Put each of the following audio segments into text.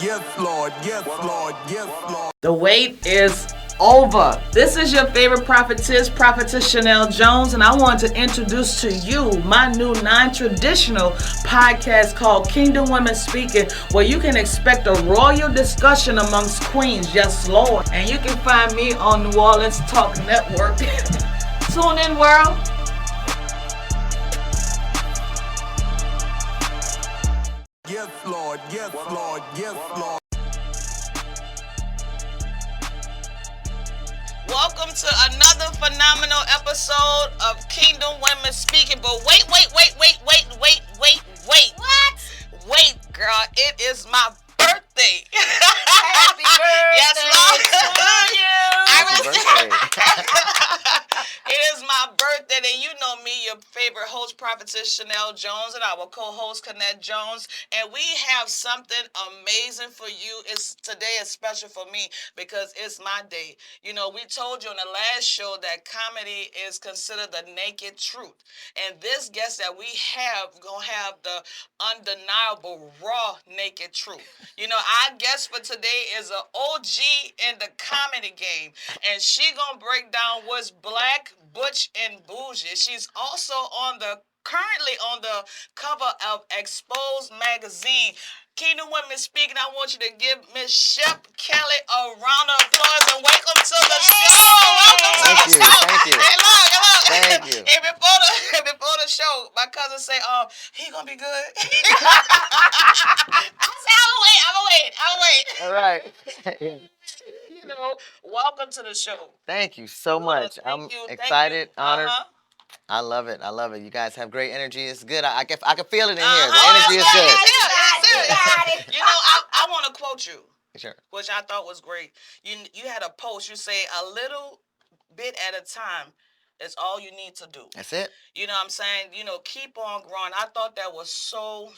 Yes, Lord. Yes, Lord. Yes, Lord. The wait is over. This is your favorite prophetess, Prophetess Chanelle Jones, and I want to introduce to you my new non-traditional podcast called Kingdom Women Speaking, where you can expect a royal discussion amongst queens. Yes, Lord. And you can find me on New Orleans Talk Network. Tune in, world. Yes, Lord. Yes, Lord. Yes, Lord. Welcome to another phenomenal episode of Kingdom Women Speaking. But wait. What? Wait, girl, it is my birthday. Happy birthday Yes, Lord. to you. It is my birthday, and you know me, your favorite host, Prophetess Chanelle Jones, and our co-host, Curtrnett Jones, and we have something amazing for you. Today is special for me because it's my day. You know, we told you in the last show that comedy is considered the naked truth, and this guest that we have gonna have the undeniable, raw, naked truth. You know, our guest for today is an OG in the comedy game, and she gonna break down what's black, butch, and bougie. She's also currently on the cover of Exposed magazine. Kingdom Women Speaking, I want you to give Miss Shep Kelly a round of applause and welcome to the show. Welcome to the show. Thank you. Hey, look. Thank you. And before the show, my cousin say, he gonna be good. I say, I'ma wait. All right. You know, welcome to the show. Thank you so much. I'm excited, honored. I love it. You guys have great energy. It's good. I can feel it in here. The energy is good. You know, I want to quote you. Sure. Which I thought was great. You had a post. You say a little bit at a time is all you need to do. That's it. You know what I'm saying? You know, keep on growing. I thought that was so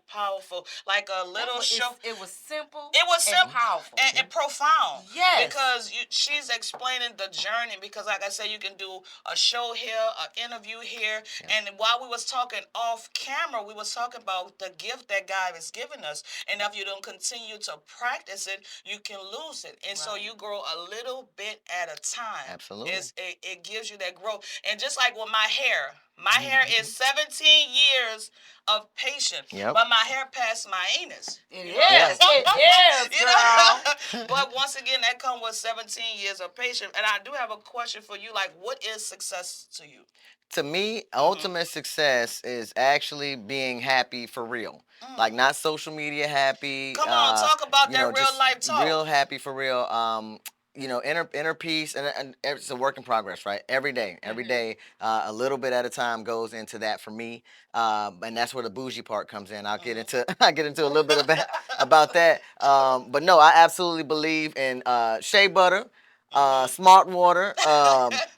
powerful. Like a little show. It was simple. It was simple, powerful, and profound. Yes. Because she's explaining the journey. Because, like I said, you can do a show here, an interview here, and while we was talking off camera, we was talking about the gift that God has given us. And if you don't continue to practice it, you can lose it. And so you grow a little bit at a time. Absolutely. It gives you that growth. And just like with my hair is 17 years of patience. Yep. But my hair past my anus. It is, girl. But once again, that comes with 17 years of patience. And I do have a question for you. Like, what is success to you? To me, ultimate success is actually being happy for real. Like not social media happy. Come on, talk about that real life talk. Real happy for real. You know, inner peace, and it's a work in progress, right? Every day, a little bit at a time goes into that for me, and that's where the bougie part comes in. I'll get into a little bit about that, but no, I absolutely believe in shea butter, smart water,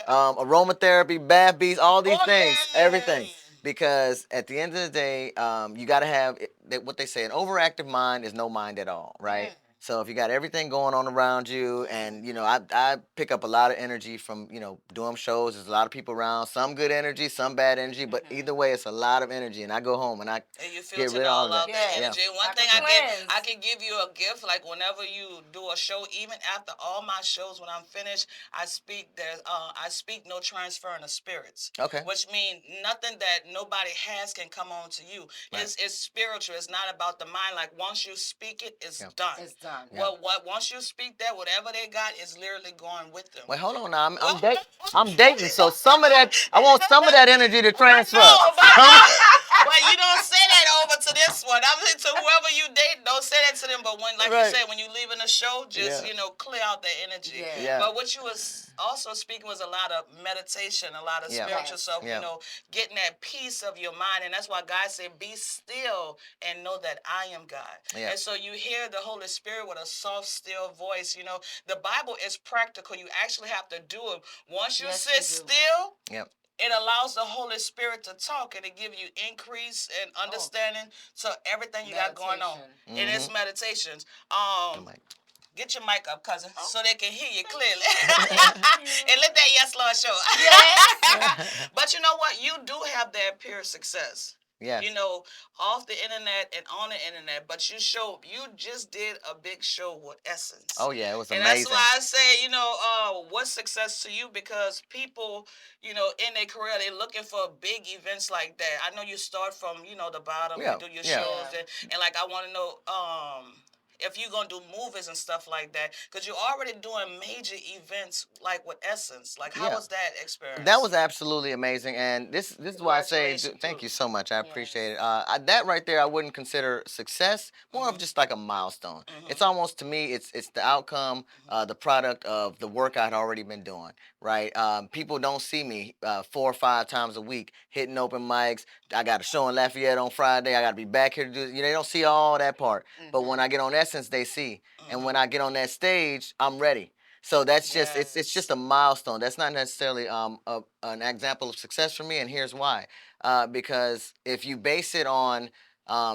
aromatherapy, bath beats, all these things, everything. Because at the end of the day, you got to have what they say: an overactive mind is no mind at all, right? So if you got everything going on around you, and, you know, I pick up a lot of energy from, you know, doing shows. There's a lot of people around, some good energy, some bad energy, but either way, it's a lot of energy. And I go home and you get rid of all of that. Energy. One thing I can give you a gift, like whenever you do a show, even after all my shows, when I'm finished, I speak no transferring of spirits. Okay. Which means nothing that nobody has can come on to you. Right. It's spiritual. It's not about the mind. Like once you speak it, it's done. It's done. Well, once you speak that, whatever they got is literally going with them. Wait, hold on now. I'm dating, so some of that I want some of that energy to transfer. But you don't say that over to this one. I'm saying to whoever you date, don't say that to them. But when, like you said, when you leaving the show, just clear out that energy. Yeah. But what you was also speaking was a lot of meditation, a lot of spiritual stuff. You know, getting that peace of your mind, and that's why God said, "Be still and know that I am God." Yeah. And so you hear the Holy Spirit with a soft, still voice. You know, the Bible is practical. You actually have to do it. Once you sit still, it allows the Holy Spirit to talk, and it gives you increase and understanding to everything you got going on. It is meditations. Get your mic up, cousin, so they can hear you clearly. And let that yes, Lord show. But you know what? You do have that pure success. Yes. You know, off the internet and on the internet, but you just did a big show with Essence. Oh yeah, it was And that's amazing. why I say, what's success to you? Because people, in their career, they're looking for big events like that. I know you start from, the bottom, Yeah, you do your yeah. shows, and like I want to know, if you're gonna do movies and stuff like that, because you're already doing major events like with Essence. Like, how Yeah. was that experience? That was absolutely amazing, and this is why I say Congratulations, thank too. you so much. I Yes. appreciate it. That right there, I wouldn't consider success. More of just like a milestone. It's almost to me, it's the outcome, the product of the work I'd already been doing. Right? People don't see me 4 or 5 times a week hitting open mics. I got a show in Lafayette on Friday. I got to be back here to do. They don't see all that part. But when I get on Essence, they see. And when I get on that stage, I'm ready. So that's just it's just a milestone. That's not necessarily an example of success for me, and here's why. Because if you base it on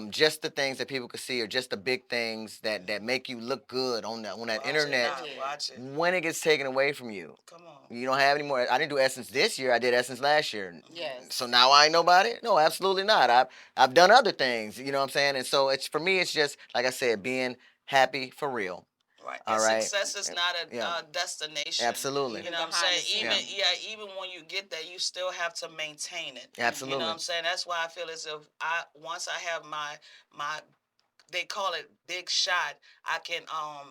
just the things that people could see, or just the big things that make you look good on that Watch internet, it now, watch it. when it gets taken away from you, Come on. you don't have any more. I didn't do Essence this year. I did Essence last year. Yes. So now I ain't nobody? No, absolutely not. I've done other things. You know what I'm saying? And so it's for me. It's just like I said, being happy for real. Right. All And right. success is not a Yeah. destination. Absolutely. You know what I'm behind the saying? scenes. Even when you get there, you still have to maintain it. Absolutely. You know what I'm saying? That's why I feel as if once I have my they call it big shot, I can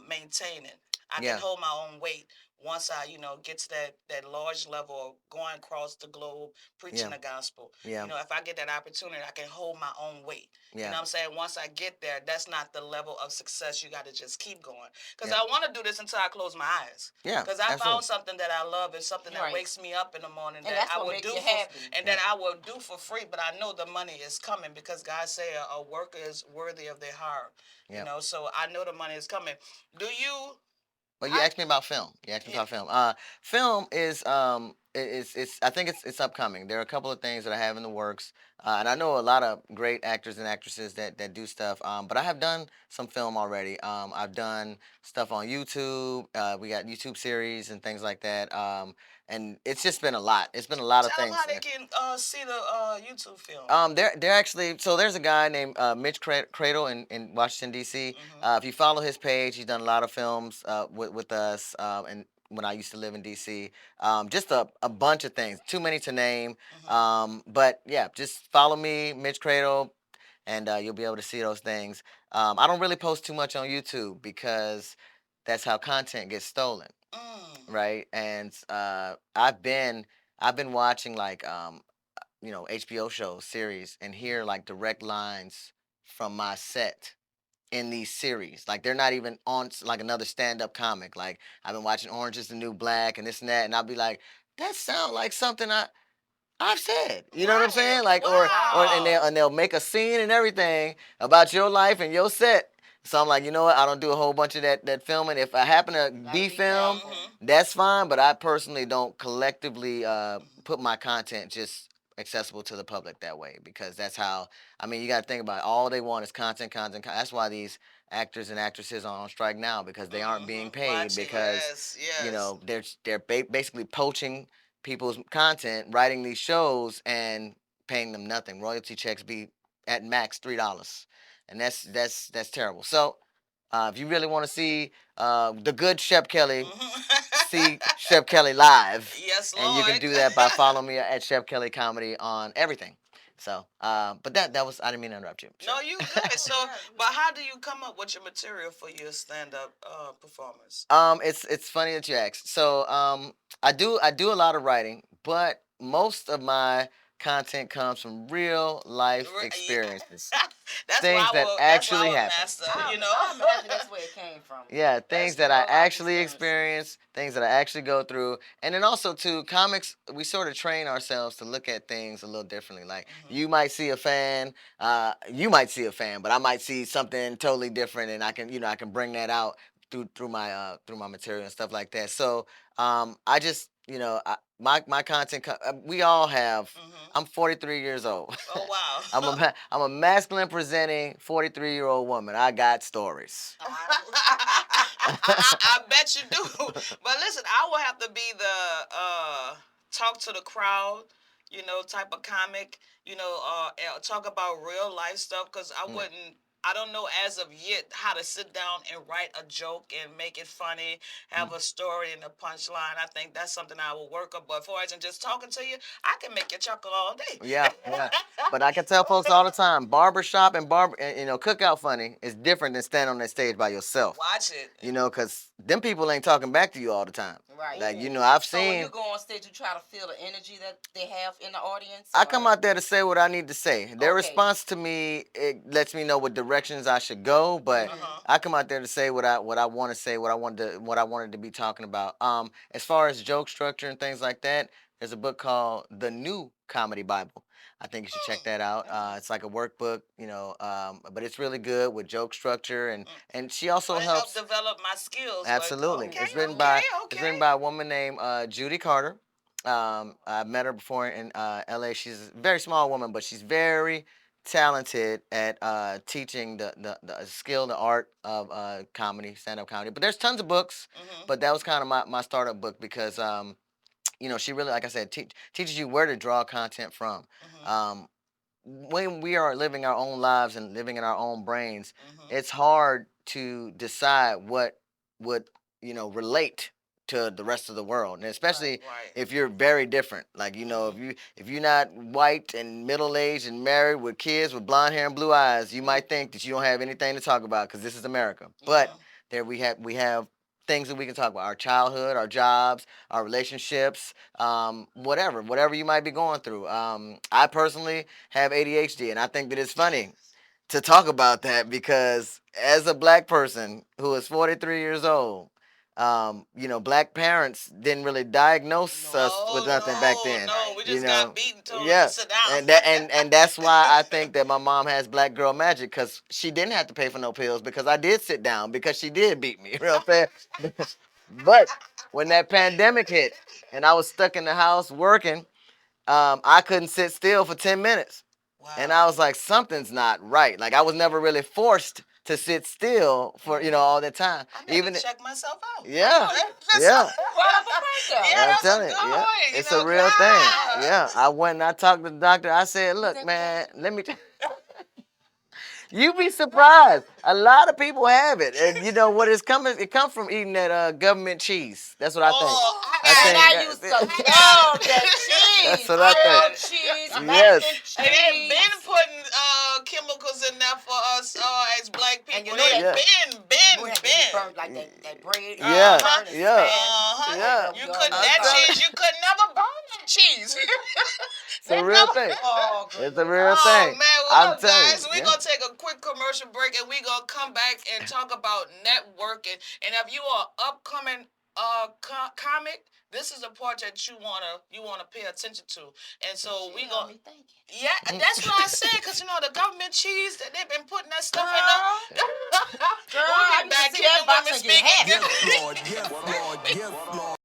maintain it. I Yeah. can hold my own weight once I, get to that large level of going across the globe preaching Yeah. the gospel. Yeah. If I get that opportunity, I can hold my own weight. You Yeah. know what I'm saying? Once I get there, that's not the level of success. You got to just keep going. Because Yeah. I want to do this until I close my eyes. Yeah, Because I absolutely. found something that I love and something that Right. wakes me up in the morning And that that's I what would make do you for happy. and that I will do for free. But I know the money is coming because God say a worker is worthy of their hire. Yep. So I know the money is coming. Do you? Well, you asked me about film. You asked me about film. Film is it's I think it's upcoming. There are a couple of things that I have in the works, and I know a lot of great actors and actresses that do stuff. But I have done some film already. I've done stuff on YouTube. We got YouTube series and things like that. And it's just been a lot. It's been a lot of Tell them things. how they can see the YouTube film. They're actually so there's a guy named Mitch Cradle in Washington D.C. If you follow his page, he's done a lot of films with us, and when I used to live in D.C. Just a bunch of things, too many to name. But yeah, just follow me, Mitch Cradle, and you'll be able to see those things. I don't really post too much on YouTube because that's how content gets stolen, right? And I've been watching like HBO shows, series, and hear like direct lines from my set in these series. Like they're not even on like another stand-up comic. Like I've been watching Orange is the New Black and this and that, and I'll be like, that sounds like something I've said. You know what I'm saying? Like or and they'll make a scene and everything about your life and your set. So I'm like, you know what? I don't do a whole bunch of that filming. If I happen to be filmed, that's fine. But I personally don't collectively put my content just accessible to the public that way because that's how. I mean, you got to think about it. All they want is content, content. That's why these actors and actresses are on strike now because they aren't being paid because they're basically poaching people's content, writing these shows, and paying them nothing. Royalty checks be at max $3, and that's terrible. So, if you really want to see the good Shep Kelly, see Shep Kelly live. Yes, And you can Lord. do that by following me at Shep Kelly Comedy on everything. So, but that was I didn't mean to interrupt you. Sure. No, you good. So, but how do you come up with your material for your stand-up performance? It's funny that you asked. So, I do a lot of writing, but most of my content comes from real life experiences. That's Things why that actually happen. master. I imagine that's where it came from. Yeah, things that I real life actually experiences. experience, things that I actually go through, and then also too, comics. We sort of train ourselves to look at things a little differently. Like you might see a fan, but I might see something totally different, and I can bring that out through my material and stuff like that. So I just my content. We all have. I'm 43 years old. Oh wow. I'm a masculine presenting 43-year-old woman. I got stories. I bet you do. But listen, I will have to be the talk to the crowd. type of comic, talk about real life stuff, because I don't know as of yet how to sit down and write a joke and make it funny, have a story and a punchline. I think that's something I will work on. But for instance, just talking to you, I can make you chuckle all day. Yeah. But I can tell folks all the time, barbershop and cookout funny is different than standing on that stage by yourself. Watch it. Because them people ain't talking back to you all the time. Right. Like, I've So when seen. you go on stage, you try to feel the energy that they have in the audience? I come out there to say what I need to say. Their Okay. response to me, it lets me know what directions I should go. But I come out there to say what I want to say, what I wanted to be talking about. As far as joke structure and things like that, there's a book called The New Comedy Bible. I think you should check that out. It's like a workbook, but it's really good with joke structure, and she also helps develop my skills. Absolutely. Okay, it's written by a woman named Judy Carter. I met her before in LA. She's a very small woman, but she's very talented at teaching the skill, the art of comedy, stand-up comedy. But there's tons of books, but that was kind of my startup book because she really, like I said, teaches you where to draw content from. When we are living our own lives and living in our own brains, it's hard to decide what would relate to the rest of the world, and especially if you're very different. Like if you're not white and middle aged and married with kids with blonde hair and blue eyes, you might think that you don't have anything to talk about because this is America. But there we have things that we can talk about: our childhood, our jobs, our relationships, whatever you might be going through. I personally have ADHD, and I think that it's funny to talk about that because as a black person who is 43 years old, black parents didn't really diagnose us with nothing back then. No, we just got beaten to sit down. And that's why I think that my mom has black girl magic, because she didn't have to pay for no pills because I did sit down because she did beat me real fast. But when that pandemic hit and I was stuck in the house working, I couldn't sit still for 10 minutes. Wow. And I was like, something's not right. Like, I was never really forced to sit still for all the time. Even to check myself out. Yeah. I'm telling you, it's a real thing. Yeah, I went and I talked to the doctor. I said, look, man, let me. You'd be surprised. A lot of people have it, and you know what it's coming. It comes from eating that government cheese. That's what I think. I used to love that cheese. That's what I think. Cheese, yes. And they've been putting chemicals in there for us as black people. And you know been. Burnt like that bread. Yeah. You could never burn that cheese. It's a real thing. It's a real thing. Oh man, well, guys, we're gonna take a quick commercial break, and we're gonna come back and talk about networking. And if you are upcoming comic, this is a part that you wanna pay attention to. And so we gonna that's what I said, because the government cheese that they've been putting that stuff in there. Girl, I used to see that box and get happy. Yes, Lord. Yes, Lord. Yes, Lord.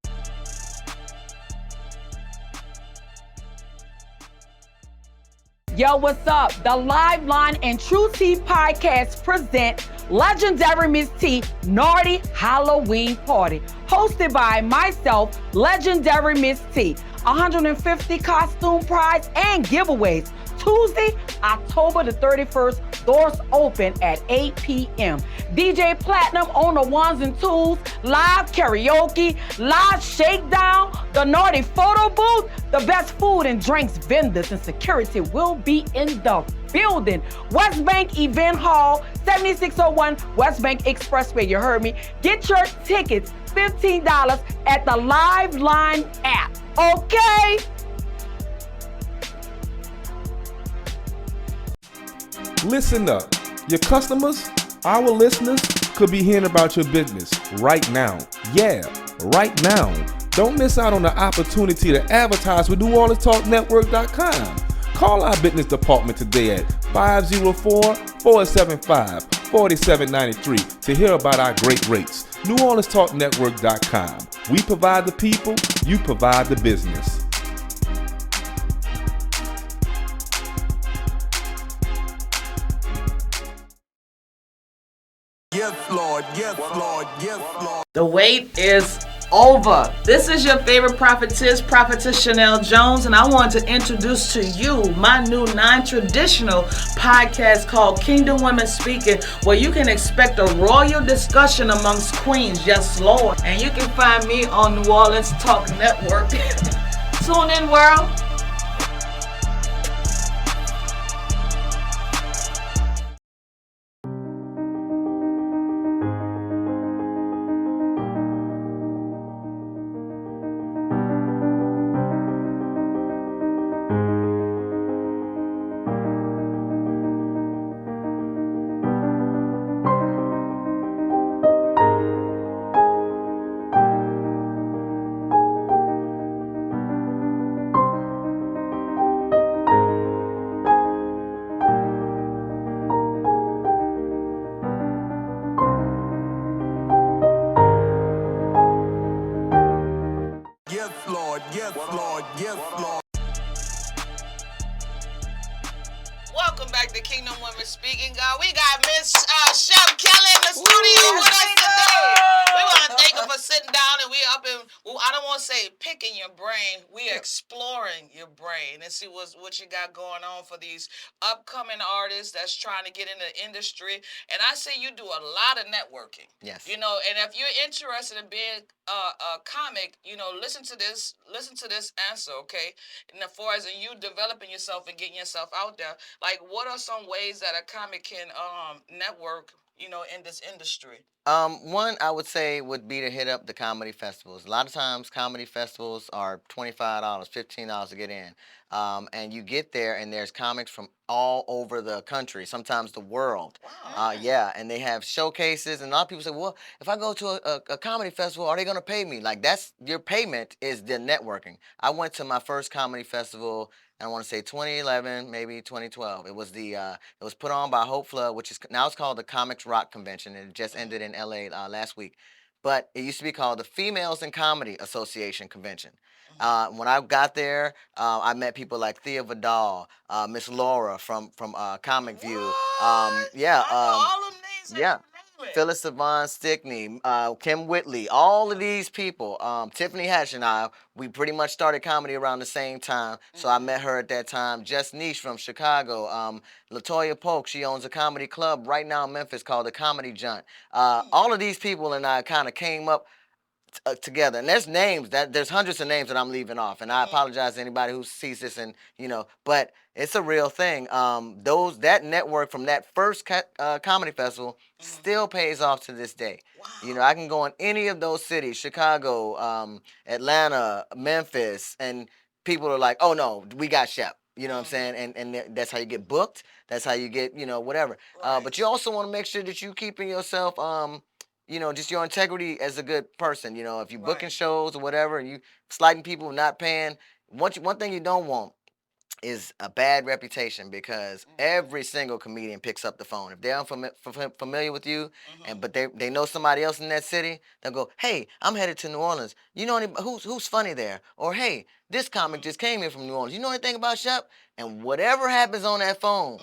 Yo, what's up? The Live Line and True Tea podcast present Legendary Miss T Naughty Halloween Party, hosted by myself, Legendary Miss T. 150 costume prize and giveaways. Tuesday, October the 31st, doors open at 8 p.m. DJ Platinum on the ones and twos, live karaoke, live shakedown, the naughty photo booth, the best food and drinks vendors and security will be in the building. West Bank Event Hall, 7601 West Bank Expressway, you heard me. Get your tickets, $15 at the Live Line app, okay? Listen up. Your customers, our listeners, could be hearing about your business right now. Yeah, right now. Don't miss out on the opportunity to advertise with NewOrleansTalkNetwork.com. Call our business department today at 504-475-4793 to hear about our great rates. NewOrleansTalkNetwork.com. We provide the people, you provide the business. Yes, Lord. Yes, Lord. Yes, Lord. The wait is over. This is your favorite prophetess, Prophetess Chanelle Jones, and I want to introduce to you my new non-traditional podcast called Kingdom Women Speaking, where you can expect a royal discussion amongst queens, yes Lord. And you can find me on New Orleans Talk Network. Tune in, world. Yes, Lord. Yes, Lord. Yes, Lord. Welcome back to Kingdom Women Speaking, God. We got Miss Shep Kelly in the studio with us today. We want to thank her for sitting down, and we up in, well, I don't want to say picking your brain. We exploring your brain and see what you got going on for these upcoming artists that's trying to get in the industry. And I see you do a lot of networking. Yes. You know, and if you're interested in being a comic, you know, listen to this answer, okay? And as far as you developing yourself and getting yourself out there, like what are some ways that a comic can network, you know, in this industry? One I would say would be to hit up the comedy festivals. A lot of times, comedy festivals are $25, $15 to get in, and you get there and there's comics from all over the country, sometimes the world. Wow. Yeah, and they have showcases, and a lot of people say, "Well, if I go to a comedy festival, are they gonna pay me?" Like that's your payment is the networking. I went to my first comedy festival. I want to say 2011, maybe 2012. It was put on by Hope Flood, which is now it's called the Comics Rock Convention, and it just ended in LA last week. But it used to be called the Females in Comedy Association Convention. When I got there, I met people like Thea Vidal, Miss Laura from Comic View. Yeah, I know all them names. yeah. Phyllis Savon Stickney, Kim Whitley, all of these people. Tiffany Hatch and I, we pretty much started comedy around the same time. So I met her at that time. Jess Niche from Chicago. Latoya Polk, she owns a comedy club right now in Memphis called the Comedy Junt. All of these people and I kind of came up together. And there's names there's hundreds of names that I'm leaving off, and I apologize to anybody who sees this and but it's a real thing. That network from that first comedy festival still pays off to this day. Wow. You know, I can go in any of those cities, Chicago, Atlanta, Memphis, and people are like, "Oh no, we got Shep." You know what I'm saying? And that's how you get booked. That's how you get whatever. Right. But you also want to make sure that you keeping yourself just your integrity as a good person. You know, if you booking Right. shows or whatever and you slighting people, not paying, one thing you don't want is a bad reputation because every single comedian picks up the phone. If they're unfamiliar with you, but they know somebody else in that city, they'll go, "Hey, I'm headed to New Orleans. You know who's funny there?" Or, "Hey, this comic just came here from New Orleans. You know anything about Shep?" And whatever happens on that phone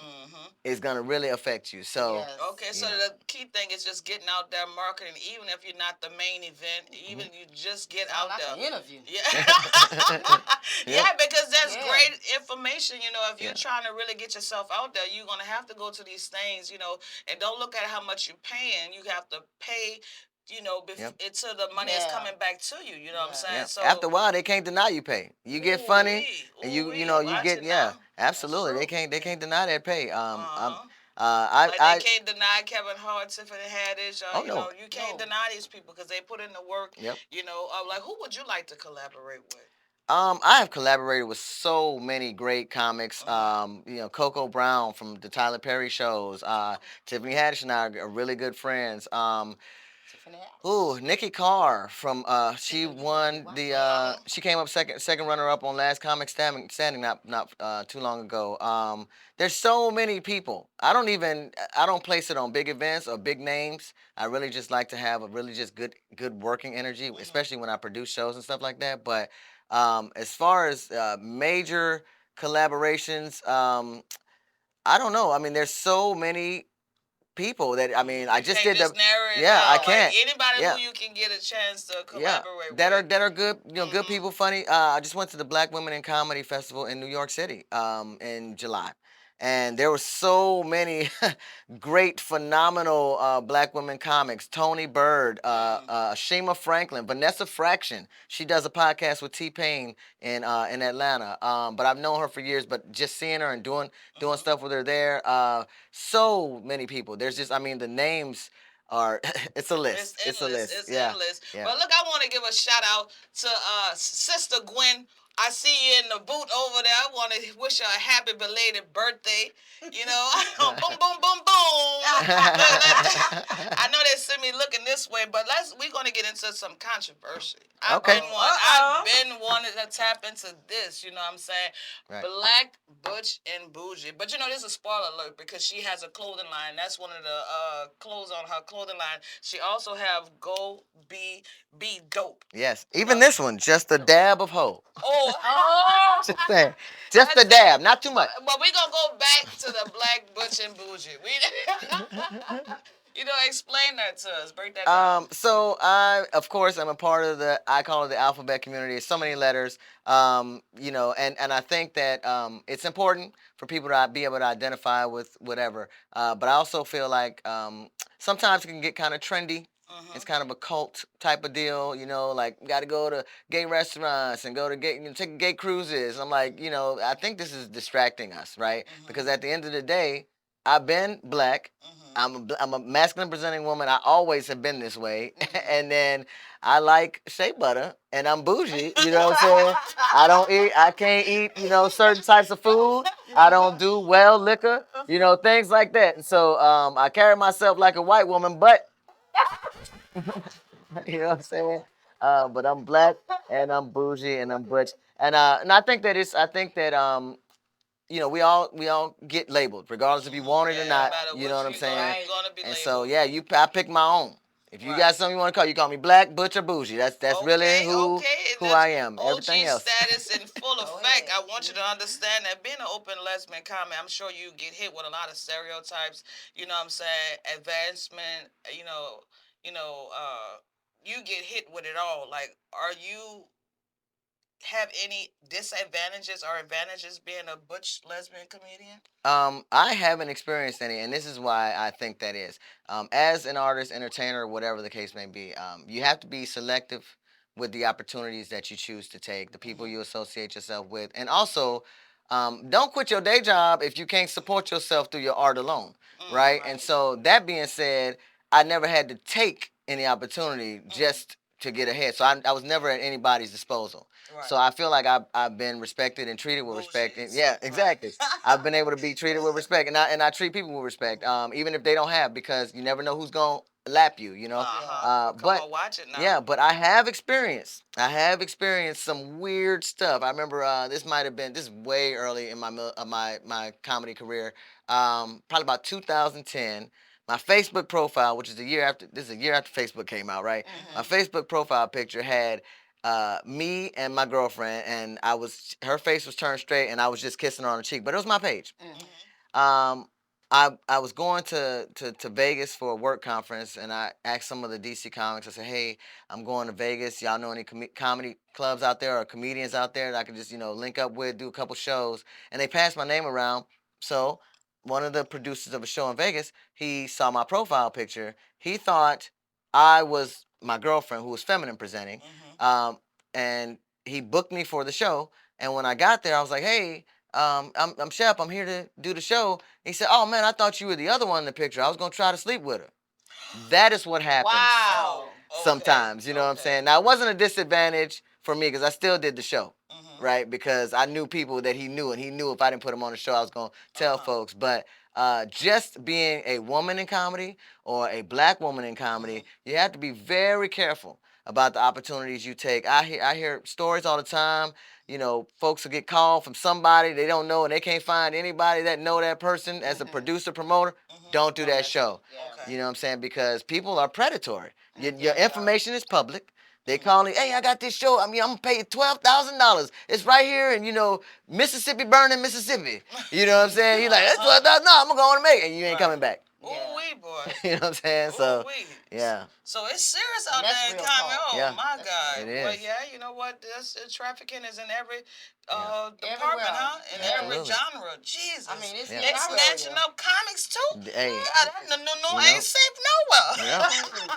is gonna really affect you. So. Yes. Okay, so the key thing is just getting out there marketing, even if you're not the main event, even you just get Sound out like there. an interview. Yeah. Yeah. Because that's Yeah. great information. You know, if you're Yeah. trying to really get yourself out there, you're gonna have to go to these things, and don't look at how much you're paying. You have to pay, Yep. until the money is Yeah. coming back to you. You know what I'm saying? Yeah. So After a while, they can't deny you pay. You get funny, and you watch get it now. absolutely. That's They true. can't deny that pay. Uh-huh. I Like they can't deny Kevin Hart, Tiffany Haddish. Oh, no. You can't No. deny these people because they put in the work. Yep. Like who would you like to collaborate with? I have collaborated with so many great comics. Coco Brown from the Tyler Perry shows. Tiffany Haddish and I are really good friends. Tiffany Hatch. Ooh, Nikki Carr from she won the she came up second runner up on Last Comic Standing not too long ago. There's so many people. I don't place it on big events or big names. I really just like to have a really just good working energy, especially when I produce shows and stuff like that. But as far as major collaborations, I don't know. I mean, there's so many people that I mean, I just Can't did the just narrow it yeah, I down. can't. Like anybody Yeah. who you can get a chance to Yeah, collaborate that with. are good, good people, funny. I just went to the Black Women in Comedy Festival in New York City, in July, and there were so many great, phenomenal Black women comics. Tony Bird, Shima Franklin, Vanessa Fraction. She does a podcast with T-Pain in Atlanta. But I've known her for years. But just seeing her and doing stuff with her there. So many people. There's just, I mean, the names are it's a list. It's It's a endless. list. It's Yeah. endless. Yeah. But look, I want to give a shout out to Sister Gwen. I see you in the booth over there. I want to wish her a happy belated birthday. You know, boom, boom, boom, boom. I know they see me looking this way, but we're gonna get into some controversy. I've Okay. been wanting to tap into this. You know what I'm saying? Right. Black, butch, and bougie. But you know, there's a spoiler alert because she has a clothing line. That's one of the clothes on her clothing line. She also have Go Be Dope. Yes. Even this one, just a dab of hope. Oh. Just saying. Just a dab, not too much. But we're going to go back to the black, butch, and bougie. You know, explain that to us. Break that down. So of course, I'm a part of I call it the alphabet community. It's so many letters, you know, and I think that it's important for people to be able to identify with whatever. But I also feel like sometimes it can get kind of trendy. It's kind of a cult type of deal, you know, like got to go to gay restaurants and go to take gay cruises. I'm like, you know, I think this is distracting us, right? Because at the end of the day, I've been black. I'm a masculine presenting woman. I always have been this way. And then I like shea butter and I'm bougie. You know what I'm saying? I can't eat, you know, certain types of food. I don't do well liquor, you know, things like that. And so I carry myself like a white woman, but you know what I'm saying? But I'm black and I'm bougie and I'm butch. And I think that you know, we all get labeled, regardless if you want it or not. You know what I'm saying? And so yeah, I pick my own. If you got something you want to call, you call me black, butch, or bougie. That's really who I am. Everything else. Status in full effect. I want you to understand that being an open lesbian comic, I'm sure you get hit with a lot of stereotypes. You know what I'm saying? Advancement. You get hit with it all. Like, are you have any disadvantages or advantages being a butch lesbian comedian? I haven't experienced any, and this is why I think that is. As an artist, entertainer, whatever the case may be, you have to be selective with the opportunities that you choose to take, the people you associate yourself with, and also don't quit your day job if you can't support yourself through your art alone, right? And so that being said, I never had to take any opportunity just to get ahead. So I was never at anybody's disposal. Right. So I feel like I've been respected and treated with respect. And, yeah, exactly. I've been able to be treated with respect, and I treat people with respect, even if they don't have, because you never know who's gonna lap you, you know. But watch it now. Yeah, but I have experienced some weird stuff. I remember this is way early in my comedy career, probably about 2010. My Facebook profile, which is a year after Facebook came out, right? My Facebook profile picture had me and my girlfriend, and her face was turned straight, and I was just kissing her on the cheek, but it was my page. I was going to Vegas for a work conference, and I asked some of the DC comics. I said, "Hey, I'm going to Vegas. Y'all know any comedy clubs out there or comedians out there that I could just link up with, do a couple shows?" And they passed my name around. So one of the producers of a show in Vegas, he saw my profile picture. He thought I was my girlfriend, who was feminine presenting, and he booked me for the show. And when I got there, I was like, "Hey, I'm Shep. I'm here to do the show." He said, "Oh man, I thought you were the other one in the picture. I was gonna try to sleep with her." That is what happens. Wow. Sometimes, you know what I'm saying? Now, it wasn't a disadvantage for me because I still did the show, right? Because I knew people that he knew, and he knew if I didn't put him on the show, I was gonna tell folks. But just being a woman in comedy or a black woman in comedy, you have to be very careful about the opportunities you take. I hear stories all the time. Folks will get called from somebody they don't know, and they can't find anybody that know that person as a producer, promoter. Don't do that show. You know what I'm saying? Because people are predatory. Your information is public. They call me, "Hey, I got this show. I'm gonna pay you $12,000. It's right here in Mississippi, Burning, Mississippi." You know what I'm saying? He's like, "That's $12,000. No, I'm gonna go on and make it," and you ain't coming back. Ooh wee, boy. You know what I'm saying? So, yeah. So it's serious out That's there in real comedy. talk. Oh Yeah. my God. It is. But yeah, you know what? This trafficking is in every department, Everywhere. huh? In every Absolutely. genre. Jesus. I mean, it's Yeah. They in our snatching area. up comics too. Hey, God, that no, you know. ain't safe nowhere. Yeah.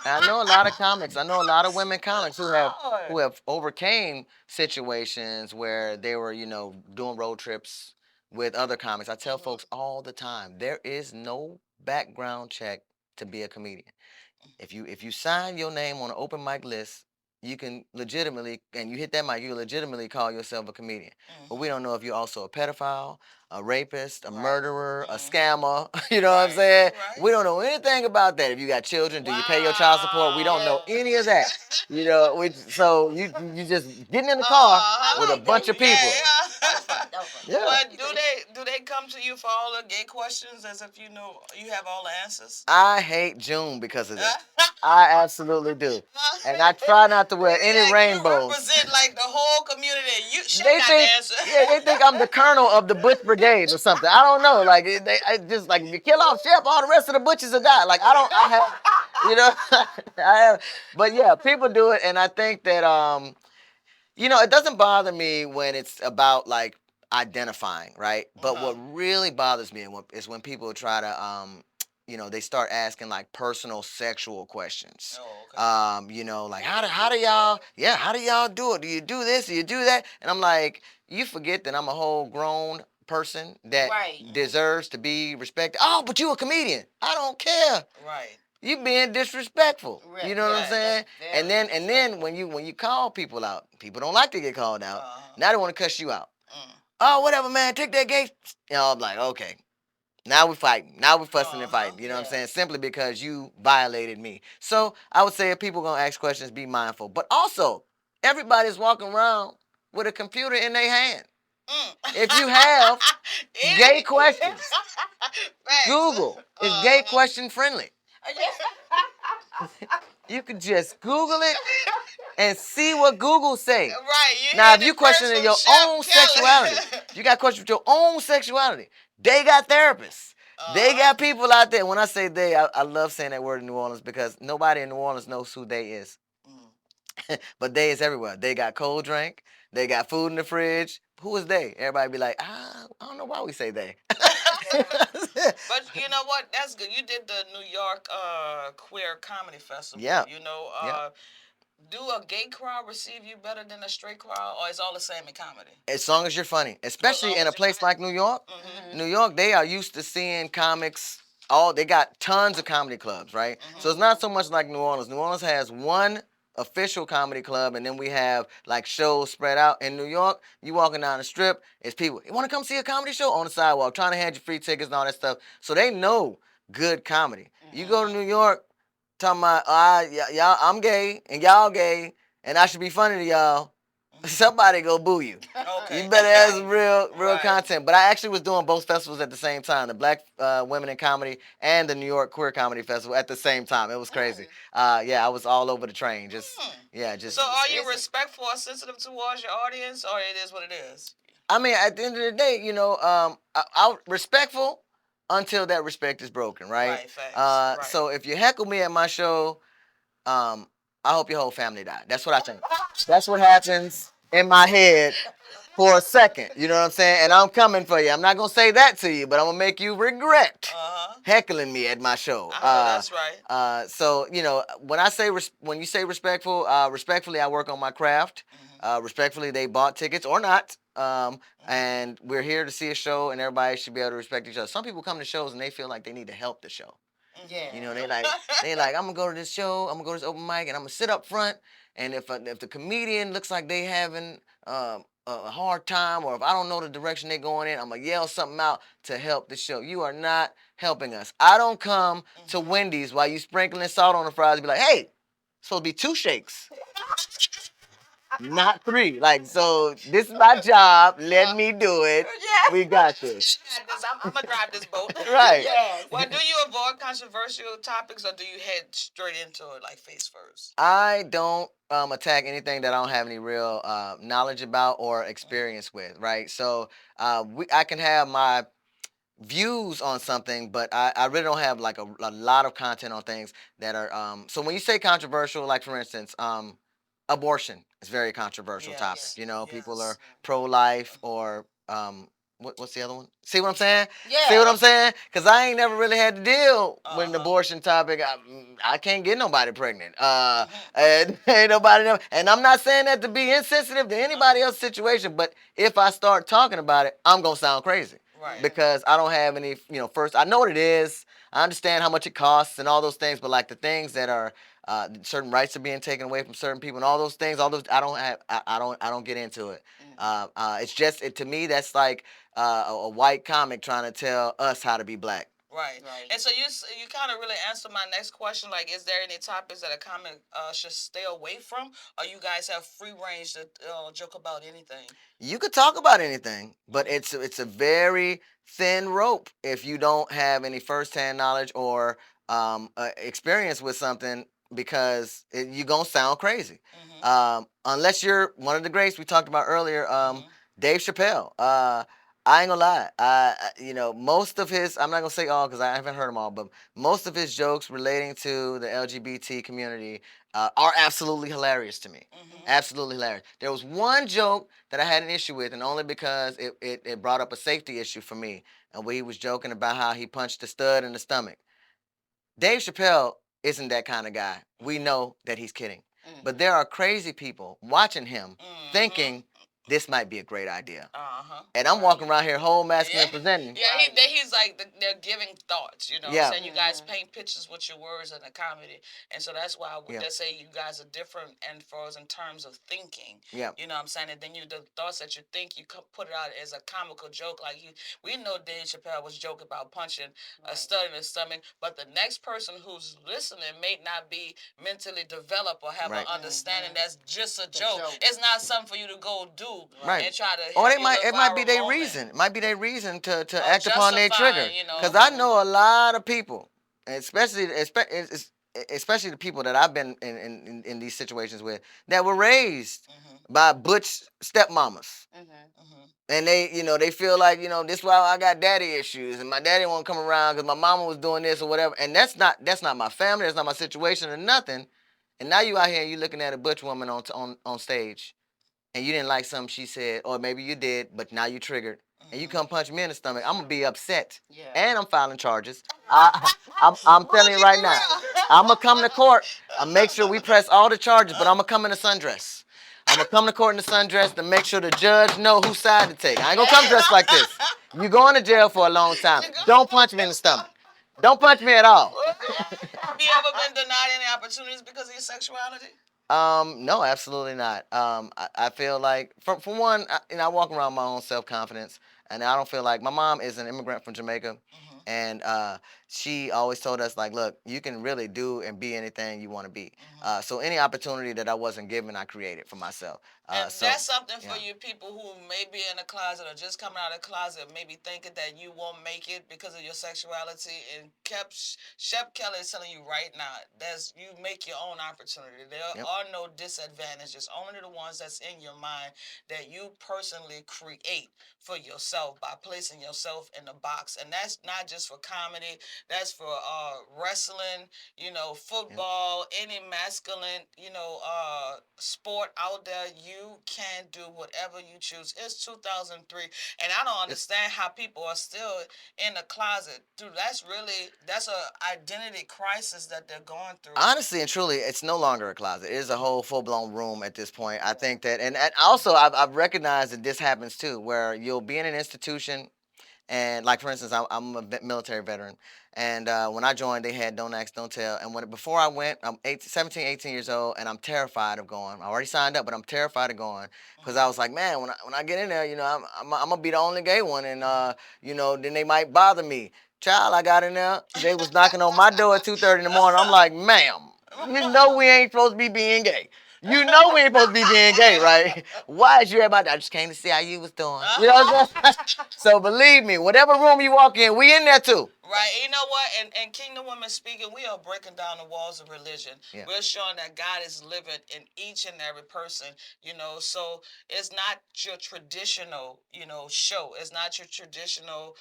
I know a lot of comics. I know a lot of women comics who have Lord. overcame situations where they were, doing road trips with other comics. I tell folks all the time, there is no background check to be a comedian. If you sign your name on an open mic list, you can legitimately, and you hit that mic, you legitimately call yourself a comedian. But we don't know if you're also a pedophile, a rapist, a murderer, a scammer. You know what I'm saying? Right. We don't know anything about that. If you got children, do you pay your child support? We don't know any of that. So you just getting in the car with a bunch of people. Yeah. But do they come to you for all the gay questions as if you know you have all the answers? I hate June because of this. I absolutely do. And I try not to wear any rainbows. You represent like the whole community. You They got think, the answer. they think I'm the colonel of the Butch Brigade or something. I don't know. Like I just like if you kill off Shep, all the rest of the butchers will die. Like I have, I have. But yeah, people do it, and I think that it doesn't bother me when it's about like identifying, right? But what really bothers me is when people try to they start asking like personal sexual questions. Oh, okay. Like how do y'all do it? Do you do this? Do you do that? And I'm like, you forget that I'm a whole grown person that deserves to be respected. Oh, but you a comedian. I don't care. Right. You being disrespectful. You know what I'm saying? And very then when you call people out, people don't like to get called out. Now they want to cuss you out. Mm. Oh, whatever, man. Take that gate. I'm like, okay. Now we're fighting. Now we're fussing and fighting. You know what I'm saying? Simply because you violated me. So I would say if people gonna ask questions, be mindful. But also, everybody's walking around with a computer in their hand. If you have gay questions, Google is gay question friendly. You could just Google it and see what Google say. Right. Now, if you questioning your own sexuality, you got questions with your own sexuality. They got therapists. They got people out there. When I say they, I love saying that word in New Orleans because nobody in New Orleans knows who they is. But they is everywhere. They got cold drink. They got food in the fridge. Who is they? Everybody be like, I don't know why we say they. But you know what? That's good. You did the New York Queer Comedy Festival. Yeah. Do a gay crowd receive you better than a straight crowd, or is all the same in comedy? As long as you're funny, especially in a place like New York. New York, they are used to seeing comics. They got tons of comedy clubs, right? So it's not so much like New Orleans. New Orleans has one official comedy club, and then we have like shows spread out. In New York, you walking down the strip, it's people, you want to come see a comedy show on the sidewalk, trying to hand you free tickets and all that stuff. So they know good comedy. You go to New York, talking about, y'all, I'm gay and y'all gay, and I should be funny to y'all. Somebody go boo you. Okay. You better have some real content. But I actually was doing both festivals at the same time, the Black Women in Comedy and the New York Queer Comedy Festival at the same time. It was crazy. I was all over the train. Just. So are you respectful or sensitive towards your audience, or it is what it is? I mean, at the end of the day, I'm respectful until that respect is broken, right? Right, facts. So if you heckle me at my show, I hope your whole family died. That's what I think. That's what happens in my head for a second. You know what I'm saying? And I'm coming for you. I'm not going to say that to you, but I'm going to make you regret heckling me at my show. That's right. So, when you say respectful, respectfully, I work on my craft. Respectfully, they bought tickets or not. And we're here to see a show, and everybody should be able to respect each other. Some people come to shows and they feel like they need to help the show. Yeah. They like, I'm gonna go to this show, I'm gonna go to this open mic, and I'm gonna sit up front. And if the comedian looks like they having a hard time, or if I don't know the direction they're going in, I'm gonna yell something out to help the show. You are not helping us. I don't come to Wendy's while you sprinkling salt on the fries and be like, hey, it's supposed to be 2 shakes. Not 3. Like, so this is my job. Let me do it. Yeah. We got this. I'm going to drive this boat. Right. Yes. Well, do you avoid controversial topics, or do you head straight into it, like face first? I don't attack anything that I don't have any real knowledge about or experience with, right? So I can have my views on something, but I really don't have like a lot of content on things that are so when you say controversial, like for instance, abortion is a very controversial topic. Yes. You know, people are Yes. pro-life or what's the other one? See what I'm saying? Yeah. See what I'm saying? Because I ain't never really had to deal with an Uh-huh. abortion topic. I can't get nobody pregnant. And ain't nobody know. And I'm not saying that to be insensitive to anybody else's situation, but if I start talking about it, I'm gonna sound crazy. Right. Because I don't have any, first, I know what it is. I understand how much it costs and all those things, but like the things that are, certain rights are being taken away from certain people and all those things, I don't have, I don't get into it. It's just, to me, that's like a white comic trying to tell us how to be black. Right. And so you kind of really answered my next question. Like, is there any topics that a comic should stay away from, or you guys have free range to joke about anything? You could talk about anything, but it's a very thin rope if you don't have any firsthand knowledge or experience with something, because you're gonna sound crazy. Unless you're one of the greats we talked about earlier, Dave Chappelle. I ain't gonna lie. Most of his, I'm not gonna say all because I haven't heard them all, but most of his jokes relating to the LGBT community are absolutely hilarious to me. Absolutely hilarious. There was one joke that I had an issue with, and only because it brought up a safety issue for me, and where he was joking about how he punched the stud in the stomach. Dave Chappelle isn't that kind of guy. We know that he's kidding. But there are crazy people watching him thinking this might be a great idea. And I'm walking around here whole masculine presenting. Yeah, he's like, they're giving thoughts, saying you guys paint pictures with your words in the comedy. And so that's why I would just say you guys are different and for us in terms of thinking. Yeah. You know what I'm saying? And then the thoughts that you think, you put it out as a comical joke. Like, we know Dave Chappelle was joking about punching a stud in the stomach, but the next person who's listening may not be mentally developed or have an understanding that's just a joke. It's not something for you to go do and try to. Or it might be their reason. It might be their reason to act upon their trigger. Because I know a lot of people, especially the people that I've been in these situations with, that were raised by butch stepmamas. And they feel like, this is why I got daddy issues, and my daddy won't come around because my mama was doing this or whatever. And that's not my family, that's not my situation or nothing. And now you out here and you looking at a butch woman on stage, and you didn't like something she said, or maybe you did, but now you triggered, and you come punch me in the stomach, I'm gonna be upset, and I'm filing charges. I'm telling you right now, I'm gonna come to court. I'll make sure we press all the charges, but I'm gonna come in a sundress. I'm gonna come to court in a sundress to make sure the judge know whose side to take. I ain't gonna come dressed like this. You going to jail for a long time. Don't punch me in the stomach. Don't punch me at all. Have you ever been denied any opportunities because of your sexuality? No, absolutely not. I feel like, for one, I walk around with my own self-confidence, and I don't feel like, my mom is an immigrant from Jamaica, and she always told us, like, look, you can really do and be anything you want to be. So any opportunity that I wasn't given, I created for myself. And that's something for you people who may be in a closet or just coming out of the closet, maybe thinking that you won't make it because of your sexuality. And Shep Kelly is telling you right now, you make your own opportunity. There are no disadvantages, only the ones that's in your mind that you personally create for yourself by placing yourself in the box. And that's not just for comedy, that's for wrestling, football, any masculine, sport out there. You can do whatever you choose. It's 2003, and I don't understand how people are still in the closet. Dude, that's a identity crisis that they're going through. Honestly and truly, it's no longer a closet. It is a whole full-blown room at this point. I think that, and also I've recognized that this happens too, where you'll be in an institution, and like, for instance, I'm a military veteran, and when I joined, they had Don't Ask, Don't Tell. And before I went, I'm 17, 18 years old, and I'm terrified of going. I already signed up, but I'm terrified of going, because I was like, man, when I get in there, I'm gonna be the only gay one, and then they might bother me. Child, I got in there. They was knocking on my door at 2:30 in the morning. I'm like, ma'am, you know we ain't supposed to be being gay. You know we ain't supposed to be being gay, right? Why is you everybody? I just came to see how you was doing. You know what I'm saying? So believe me, whatever room you walk in, we in there too. Right. You know what? And Kingdom Women Speaking, we are breaking down the walls of religion. Yeah. We're showing that God is living in each and every person, so it's not your traditional, show. It's not your traditional,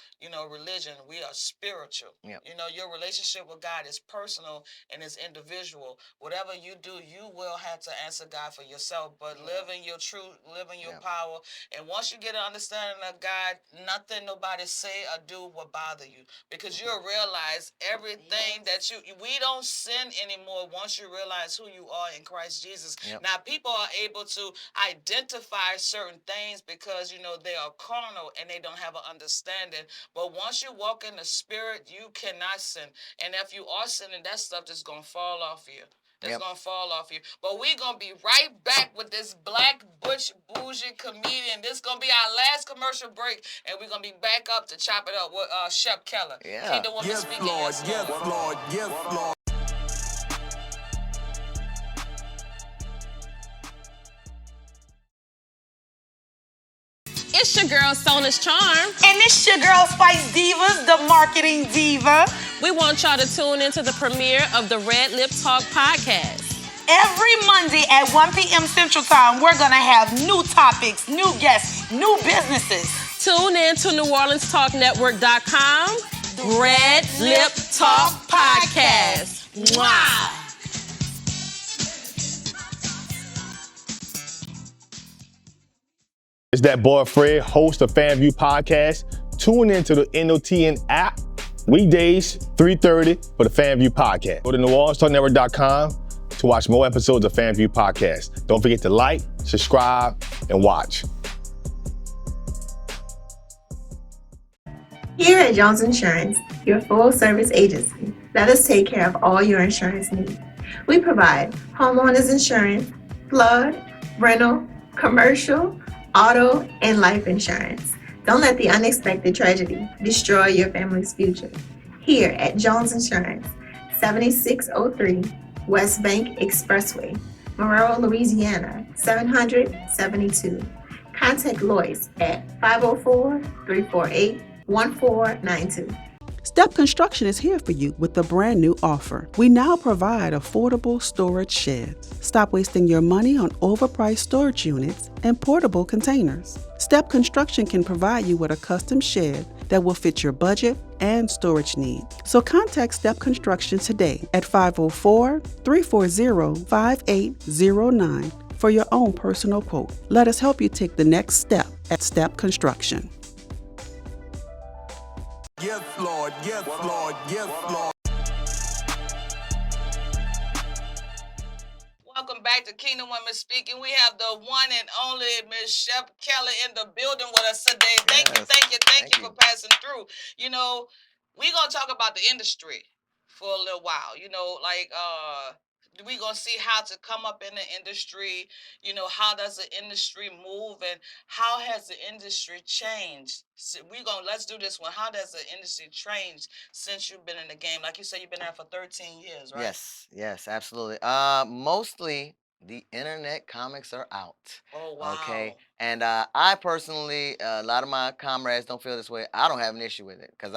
religion. We are spiritual. Yeah. Your relationship with God is personal and is individual. Whatever you do, you will have to answer God for yourself, but live in your truth, live in your power. And once you get an understanding of God, nothing nobody say or do will bother you, because you'll realize everything that we don't sin anymore once you realize who you are in Christ Jesus. Yep. Now, people are able to identify certain things because, they are carnal and they don't have an understanding. But once you walk in the spirit, you cannot sin. And if you are sinning, that stuff just going to fall off you. It's going to fall off you. But we're going to be right back with this black butch bougie comedian. This is going to be our last commercial break, and we're going to be back up to chop it up with Shep Kelly. Yeah. Kingdom Woman Yes, Speaking. Lord. Yes, Lord. Yes, Lord. It's your girl, Sona's Charm. And it's your girl, Spice Divas, the marketing diva. We want y'all to tune into the premiere of the Red Lip Talk podcast. Every Monday at 1 p.m. Central Time, we're going to have new topics, new guests, new businesses. Tune in to NewOrleansTalkNetwork.com. Red Lip Talk podcast. Wow. It's that boy Fred, host of FanView Podcast. Tune into the NOTN app weekdays, 3:30 for the FanView Podcast. Go to NewOrleansTalkNetwork.com to watch more episodes of FanView Podcast. Don't forget to like, subscribe, and watch. Here at Jones Insurance, your full-service agency, let us take care of all your insurance needs. We provide homeowners insurance, flood, rental, commercial, auto, and life insurance. Don't let the unexpected tragedy destroy your family's future. Here at Jones Insurance, 7603 West Bank Expressway, Monroe, Louisiana, 772. Contact Lois at 504-348-1492. Step Construction is here for you with a brand new offer. We now provide affordable storage sheds. Stop wasting your money on overpriced storage units and portable containers. Step Construction can provide you with a custom shed that will fit your budget and storage needs. So contact Step Construction today at 504-340-5809 for your own personal quote. Let us help you take the next step at Step Construction. Yes, Lord. Yes, Lord. Yes, Lord. Welcome back to Kingdom Women Speaking. We have the one and only Miss Shep Kelly in the building with us today. Thank you for passing through. We're going to talk about the industry for a little while. We're going to see how to come up in the industry. How does the industry move and how has the industry changed? So let's do this one. How does the industry change since you've been in the game? Like you said, you've been there for 13 years, right? Yes, absolutely. Mostly the internet comics are out. Oh, wow. Okay. And I personally, a lot of my comrades don't feel this way. I don't have an issue with it because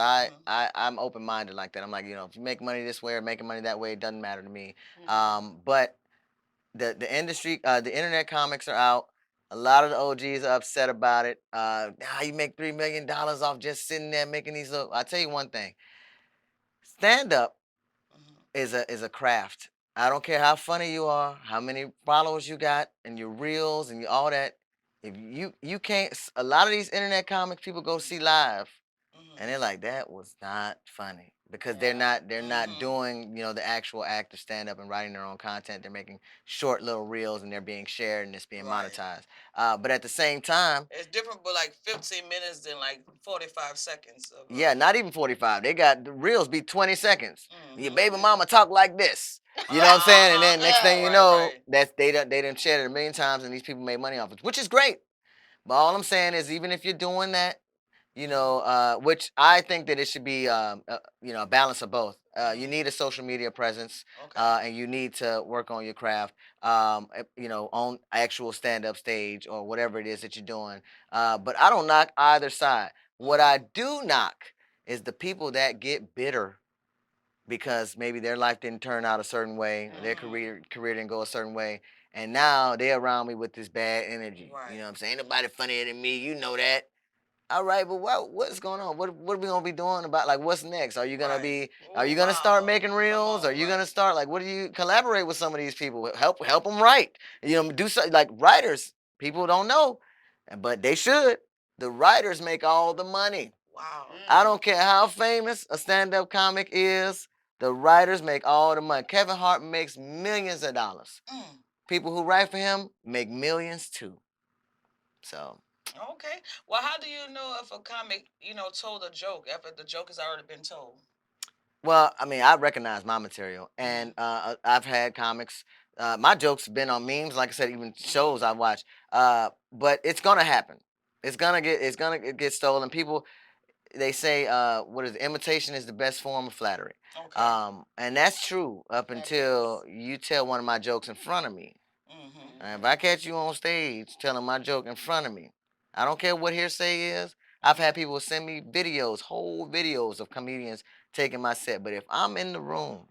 I'm open-minded like that. I'm like, if you make money this way or making money that way, it doesn't matter to me. But the industry, the internet comics are out. A lot of the OGs are upset about it. Now you make $3 million off just sitting there making these little. I'll tell you one thing. Stand up is a craft. I don't care how funny you are, how many followers you got, and your reels and all that. If you can't, a lot of these internet comics people go see live, and they're like, that was not funny because they're not doing the actual act of stand up and writing their own content. They're making short little reels and they're being shared and it's being monetized. But at the same time, it's different, but like 15 minutes than like 45 seconds. Yeah, not even 45. They got the reels be 20 seconds. Your baby mama talk like this. You know what I'm saying? And then next thing you know, that's they done shared it a million times and these people made money off it, which is great. But all I'm saying is even if you're doing that, which I think that it should be, a balance of both. You need a social media presence, and you need to work on your craft, on actual stand-up stage or whatever it is that you're doing. But I don't knock either side. What I do knock is the people that get bitter because maybe their life didn't turn out a certain way, their career didn't go a certain way, and now they're around me with this bad energy. Right. You know what I'm saying? Ain't nobody funnier than me. You know that. All right, but what's going on? What are we gonna be doing about, like, what's next? Are you gonna be? Are you gonna start making reels? Are you gonna start, like, what do you collaborate with some of these people? Help them write. You know, do something like writers. People don't know, but they should. The writers make all the money. Wow. I don't care how famous a stand-up comic is. The writers make all the money. Kevin Hart makes millions of dollars. People who write for him make millions too. So. Okay. Well, how do you know if a comic, told a joke after the joke has already been told? Well, I mean, I recognize my material, and I've had comics. My jokes have been on memes, like I said, even shows I watch. But it's gonna happen. It's gonna get stolen. People, they say, what is it? Imitation is the best form of flattery. Okay. And that's true up until you tell one of my jokes in front of me. And if I catch you on stage telling my joke in front of me, I don't care what hearsay is. I've had people send me videos, whole videos of comedians taking my set. But if I'm in the room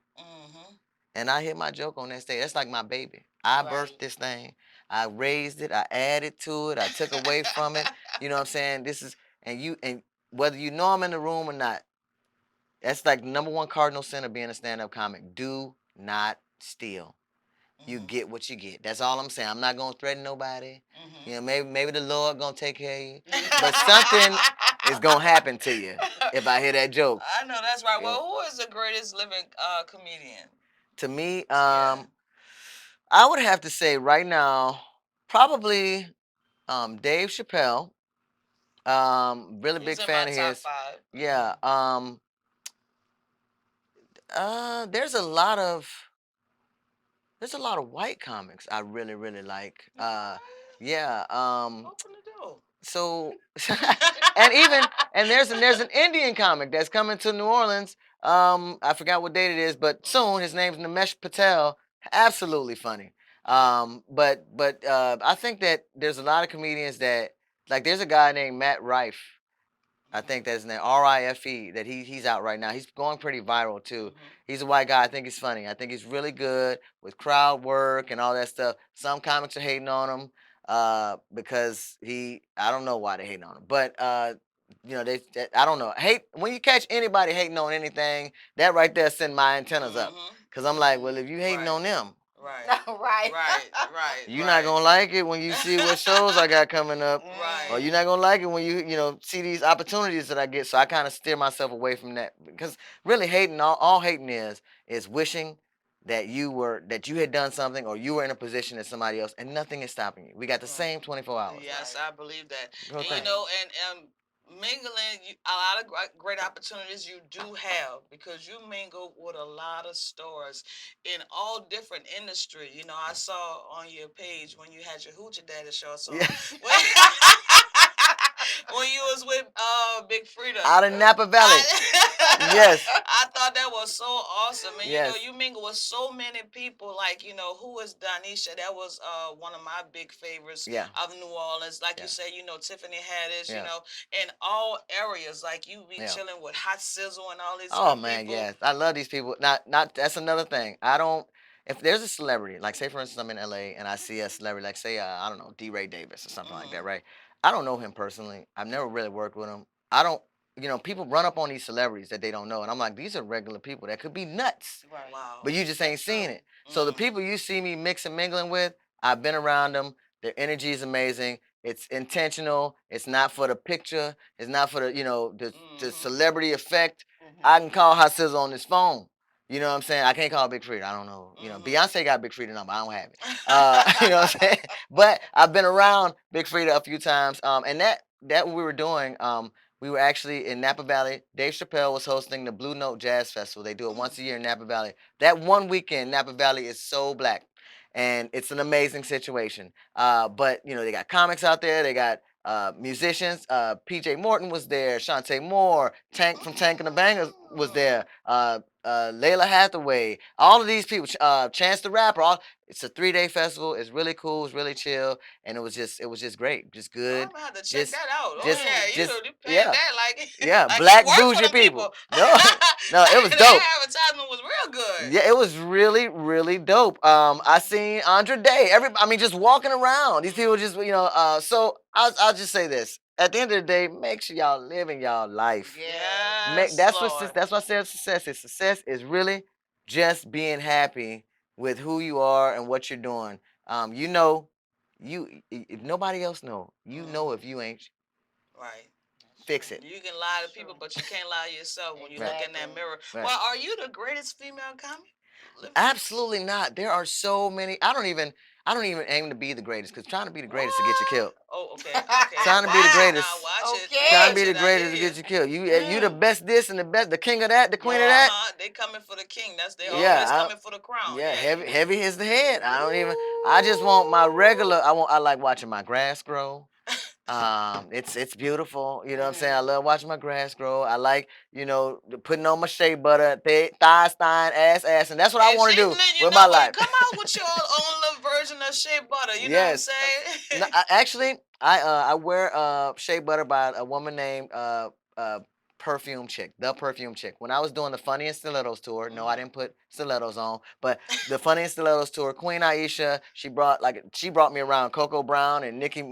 and I hit my joke on that stage, that's like my baby. I birthed this thing. I raised it. I added to it. I took away from it. You know what I'm saying? This is, and whether you know I'm in the room or not, that's like number one cardinal sin of being a stand-up comic. Do not steal. You get what you get. That's all I'm saying. I'm not gonna threaten nobody. You know, maybe the Lord gonna take care of you, but something is gonna happen to you if I hear that joke. I know that's right. Well, who is the greatest living comedian? To me, I would have to say right now, probably Dave Chappelle. Really big fan of his. Top 5. Yeah. There's a lot of white comics I really, really like. Yeah. Open the door. So, and there's an Indian comic that's coming to New Orleans. I forgot what date it is, but soon. His name's Nimesh Patel. Absolutely funny. But I think that there's a lot of comedians that, like, there's a guy named Matt Rife. I think that's his name, Rife. That he's out right now. He's going pretty viral too. He's a white guy. I think he's funny. I think he's really good with crowd work and all that stuff. Some comics are hating on him because I don't know why they hating on him, but I don't know. When you catch anybody hating on anything, that right there send my antennas up, because I'm like, well, if you hating on them. Right. Right. You're not gonna like it when you see what shows I got coming up. Right. Or you're not gonna like it when you see these opportunities that I get. So I kind of steer myself away from that, because really hating, all hating is wishing that you had done something, or you were in a position that somebody else, and nothing is stopping you. We got the same 24 hours. Yes, I believe that. Okay. And mingling, a lot of great opportunities you do have, because you mingle with a lot of stars in all different industry. I saw on your page when you had your Hoochie Daddy show. So when you was with Big Frida out in Napa Valley. Yes. I thought that was so awesome. And yes. You mingle with so many people, like, who is Donisha? That was one of my big favorites of New Orleans. Like you said, Tiffany Haddish, in all areas. Like, you be chilling with Hot Sizzle and all these people. Man, yes. I love these people. Not that's another thing. If there's a celebrity, like, say for instance I'm in LA and I see a celebrity, like, say I don't know, D. Ray Davis or something like that, right? I don't know him personally. I've never really worked with him. I don't people run up on these celebrities that they don't know, and I'm like, these are regular people that could be nuts. Right. Wow. But you just ain't seen it. So the people you see me mingling with, I've been around them. Their energy is amazing. It's intentional. It's not for the picture. It's not for the celebrity effect. I can call Hot Sizzle on his phone. You know what I'm saying? I can't call Big Frida. I don't know. Beyonce got Big Frida number. I don't have it. You know what I'm saying? But I've been around Big Frida a few times. And that what we were doing, we were actually in Napa Valley. Dave Chappelle was hosting the Blue Note Jazz Festival. They do it once a year in Napa Valley. That one weekend, Napa Valley is so black. And it's an amazing situation. But, they got comics out there. They got musicians. PJ Morton was there. Shantae Moore. Tank from Tank and the Bangers. was there. Layla Hathaway, all of these people, Chance the Rapper. It's a 3-day festival. It's really cool. It's really chill, and it was just great, just good. I'm gonna have to check that out. Just, You paying yeah, that like yeah, like black you work for bougie them people. No, no, it was the dope. advertisement was real good. Yeah, it was really, really dope. I seen Andre Day. Just walking around. These people just, So I'll just say this. At the end of the day, make sure y'all living y'all life. Yes, That's Lord. that's what I said success is. Success is really just being happy with who you are and what you're doing. If nobody else know, know if you ain't Right. fix it. You can lie to people, but you can't lie to yourself when you look in that mirror. Right. Well, are you the greatest female comic? Absolutely not. There are so many. I don't even aim to be the greatest, because trying to be the greatest to get you killed. Oh, okay. Trying to be the greatest. Okay. Trying to be the greatest to get you killed. You the best this and the best, the king of that, the queen of that. They coming for the king. They always coming for the crown. Yeah, heavy is the head. I just want my regular. I like watching my grass grow. It's beautiful. You know what I'm saying? I love watching my grass grow. I like, putting on my shea butter, thighs, ass, and that's what I want to do with my life. Come out with your own little version of shea butter. You know what I'm saying? Actually, I wear shea butter by a woman named Perfume Chick, the Perfume Chick. When I was doing the Funny and Stilettos tour, no, I didn't put stilettos on, but the Funny and Stilettos tour, Queen Aisha, she brought me around Coco Brown and Nikki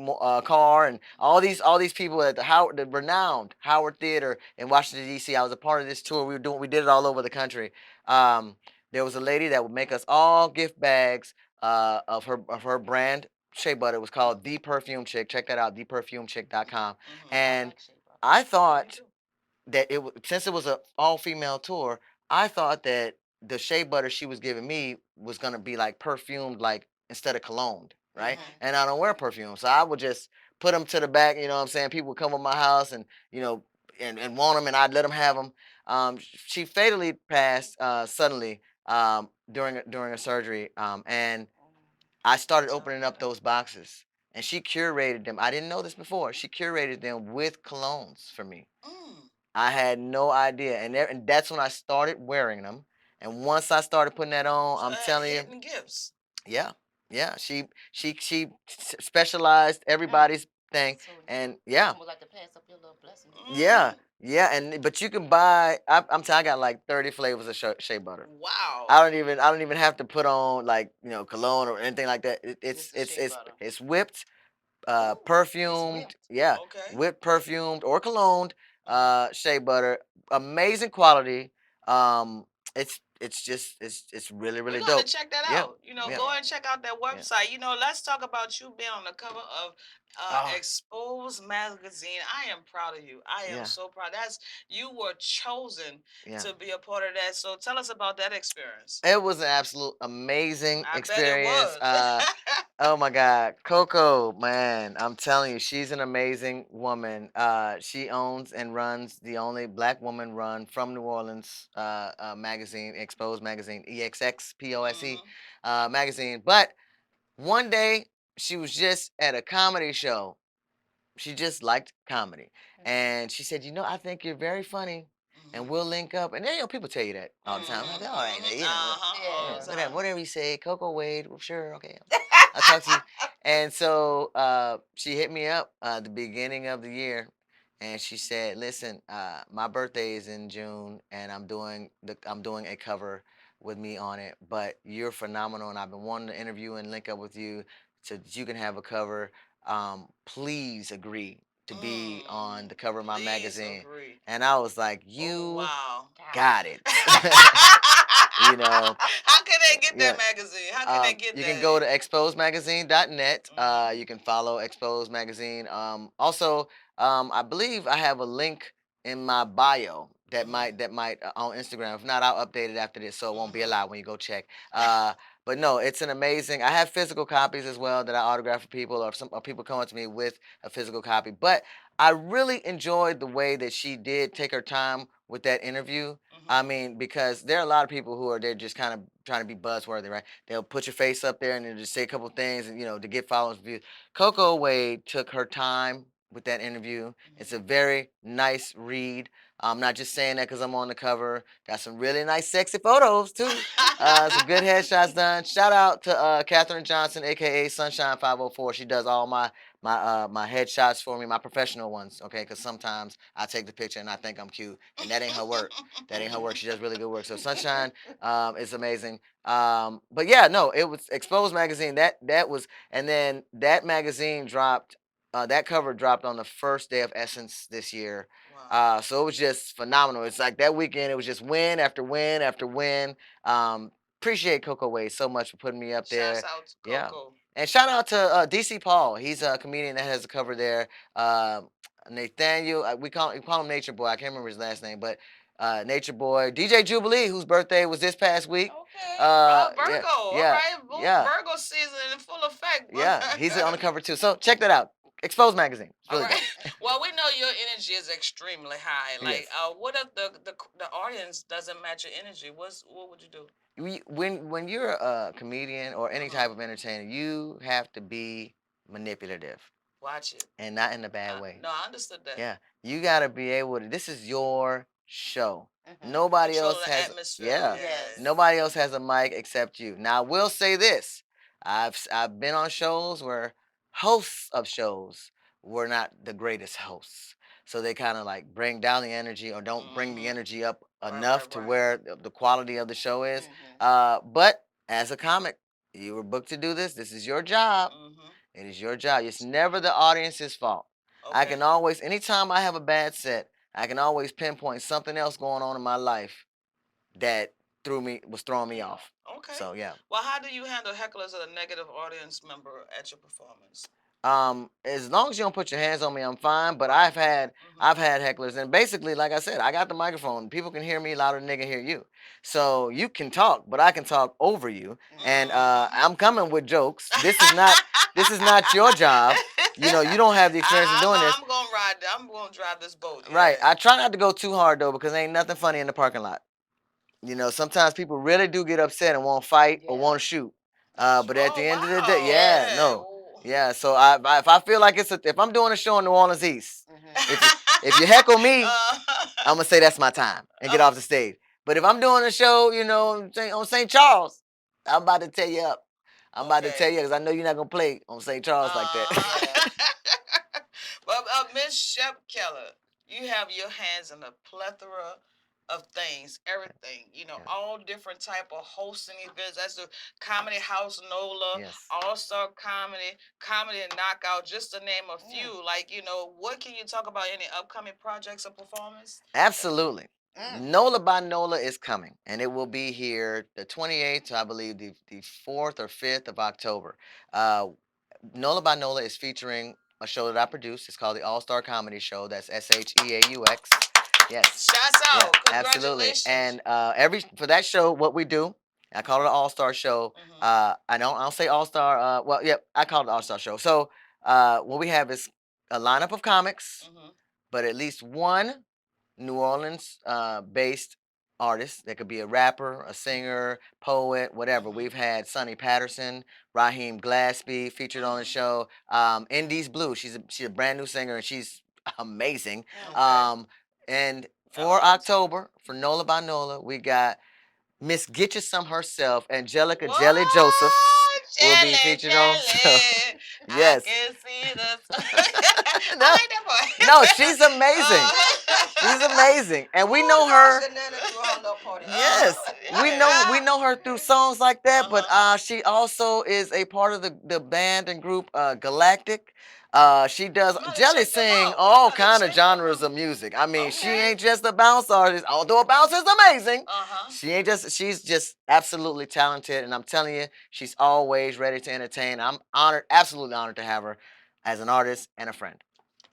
Carr and all these people at the renowned Howard Theater in Washington D.C. I was a part of this tour. We did it all over the country. There was a lady that would make us all gift bags of her brand shea butter. It was called The Perfume Chick. Check that out, theperfumechick.com. And I thought that since it was an all-female tour, I thought that the shea butter she was giving me was gonna be like perfumed, like instead of cologne, right? And I don't wear perfume, so I would just put them to the back. You know what I'm saying? People would come to my house and and want them, and I'd let them have them. She fatally passed suddenly during a surgery, and I started opening up those boxes, and she curated them. I didn't know this before. She curated them with colognes for me. I had no idea, and that's when I started wearing them. And once I started putting that on, I'm telling you, gifts. Yeah. She specialized everybody's thing, and yeah. Like to pass up your little blessing. Yeah, but you can buy. I'm telling you, I got like 30 flavors of shea butter. Wow. I don't even have to put on cologne or anything like that. It's whipped, perfumed, whipped, perfumed or cologned shea butter. Amazing quality. It's really We're dope. gonna check that out. Yeah. Go and check out that website. Let's talk about you being on the cover of Expose magazine. I am proud of you. I am so proud. You were chosen to be a part of that. So tell us about that experience. It was an absolute amazing experience. Bet it was. Oh my God, Coco, man, I'm telling you, she's an amazing woman. She owns and runs the only black woman run from New Orleans magazine, Expose magazine, EXXPOSE magazine. But one day she was just at a comedy show. She just liked comedy, and she said, I think you're very funny. And we'll link up. And then, people tell you that all the time. Like, all right, whatever you say, Coco Wade, well, sure, okay. I'll talk to you. And so she hit me up the beginning of the year, and she said, listen, my birthday is in June, and I'm doing a cover with me on it, but you're phenomenal, and I've been wanting to interview and link up with you so that you can have a cover. Please agree to be on the cover of my magazine. Agree. And I was like, you got it. How can they get that magazine? How can they get that? You can go to exposemagazine.net. You can follow Expose Magazine. Also, I believe I have a link in my bio that might on Instagram. If not, I'll update it after this, so it won't be a lie when you go check. But no, it's an amazing. I have physical copies as well that I autograph for people, or people come up to me with a physical copy. But I really enjoyed the way that she did take her time with that interview. I mean, because there are a lot of people who are there just kind of trying to be buzzworthy, right? They'll put your face up there and they'll just say a couple things, and to get followers, views. Coco Wade took her time with that interview. It's a very nice read. I'm not just saying that because I'm on the cover. Got some really nice, sexy photos too. Some good headshots done. Shout out to Katherine Johnson, aka Sunshine 504. She does all my headshots for me, my professional ones. Okay, because sometimes I take the picture and I think I'm cute, and that ain't her work. That ain't her work. She does really good work. So Sunshine is amazing. But yeah, no, it was Exposed magazine. That was, and then that magazine dropped. That cover dropped on the first day of Essence this year. Wow. So it was just phenomenal. It's like that weekend, it was just win after win after win. Appreciate Coco Way so much for putting me up there. Shouts out to Yeah. Coco. And shout out to DC Paul. He's a comedian that has a cover there. Nathaniel, we call him Nature Boy. I can't remember his last name, but Nature Boy. DJ Jubilee, whose birthday was this past week. Okay. Yeah, Virgo. All yeah, right. yeah. Virgo season in full effect. Yeah, he's on the cover too. So check that out. Exposed magazine. It's really All right. good. Well, we know your energy is extremely high. Like, Yes. what if the audience doesn't match your energy? What would you do? When you're a comedian or any type of entertainer, you have to be manipulative. Watch it. And not in a bad way. No, I understood that. Yeah, you gotta be able to. This is your show. Nobody Control else the has. atmosphere. Yeah, Yes. nobody else has a mic except you. Now, I will say this: I've been on shows where hosts of shows were not the greatest hosts, so they kind of like bring down the energy or don't bring the energy up enough to where the quality of the show is. But as a comic, you were booked to do this. This is your job. It is your job. It's never the audience's fault. Okay. I can always, anytime I have a bad set, I can always pinpoint something else going on in my life that was throwing me off. Okay. So yeah. Well, how do you handle hecklers or a negative audience member at your performance? As long as you don't put your hands on me, I'm fine. But I've had hecklers, and basically, like I said, I got the microphone. People can hear me louder than they can hear you. So you can talk, but I can talk over you. And I'm coming with jokes. This is not your job. You know, you don't have the experience of doing this. I'm gonna ride. I'm gonna drive this boat. Yeah. Right. I try not to go too hard though, because ain't nothing funny in the parking lot. You know, sometimes people really do get upset and want to fight or want to shoot. But at the end of the day, yeah. So if I feel like if I'm doing a show in New Orleans East, if you heckle me, I'm gonna say that's my time and get off the stage. But if I'm doing a show, you know, on St. Charles, I'm about to tear you up. I'm about to tell you because I know you're not gonna play on St. Charles like that. But Miss Shep Kelly, you have your hands in a plethora of things, everything, you know, all different type of hosting events. That's the Comedy House NOLA, All-Star Comedy and Knockout, just to name a few. Like, you know, what can you talk about, any upcoming projects or performance? Absolutely. NOLA by NOLA is coming, and it will be here the 28th to, I believe, the 4th or 5th of October. NOLA by NOLA is featuring a show that I produced. It's called the All-Star Comedy Show. That's SHEAUX. Yes. Shouts out. Yeah, absolutely. And for that show, what we do, I call it an All-Star Show. I don't say All-Star. I call it an All-Star Show. So what we have is a lineup of comics, but at least one New Orleans based artist. That could be a rapper, a singer, poet, whatever. We've had Sonny Patterson, Raheem Glaspie featured on the show. Indies Blue, she's a brand new singer and she's amazing. And for October, for NOLA by NOLA, we got Miss Get You Some herself, Angelica Jelly Joseph, will be featured on. Yes. I can see the. No, I like that part. no, she's amazing. She's amazing, and we know her. Yes, we know her through songs like that, but she also is a part of the band and group Galactic. She does Jelly sing all kind of genres of music. I mean, she ain't just a bounce artist, although a bounce is amazing. She's just absolutely talented, and I'm telling you, she's always ready to entertain. I'm honored, absolutely honored to have her as an artist and a friend.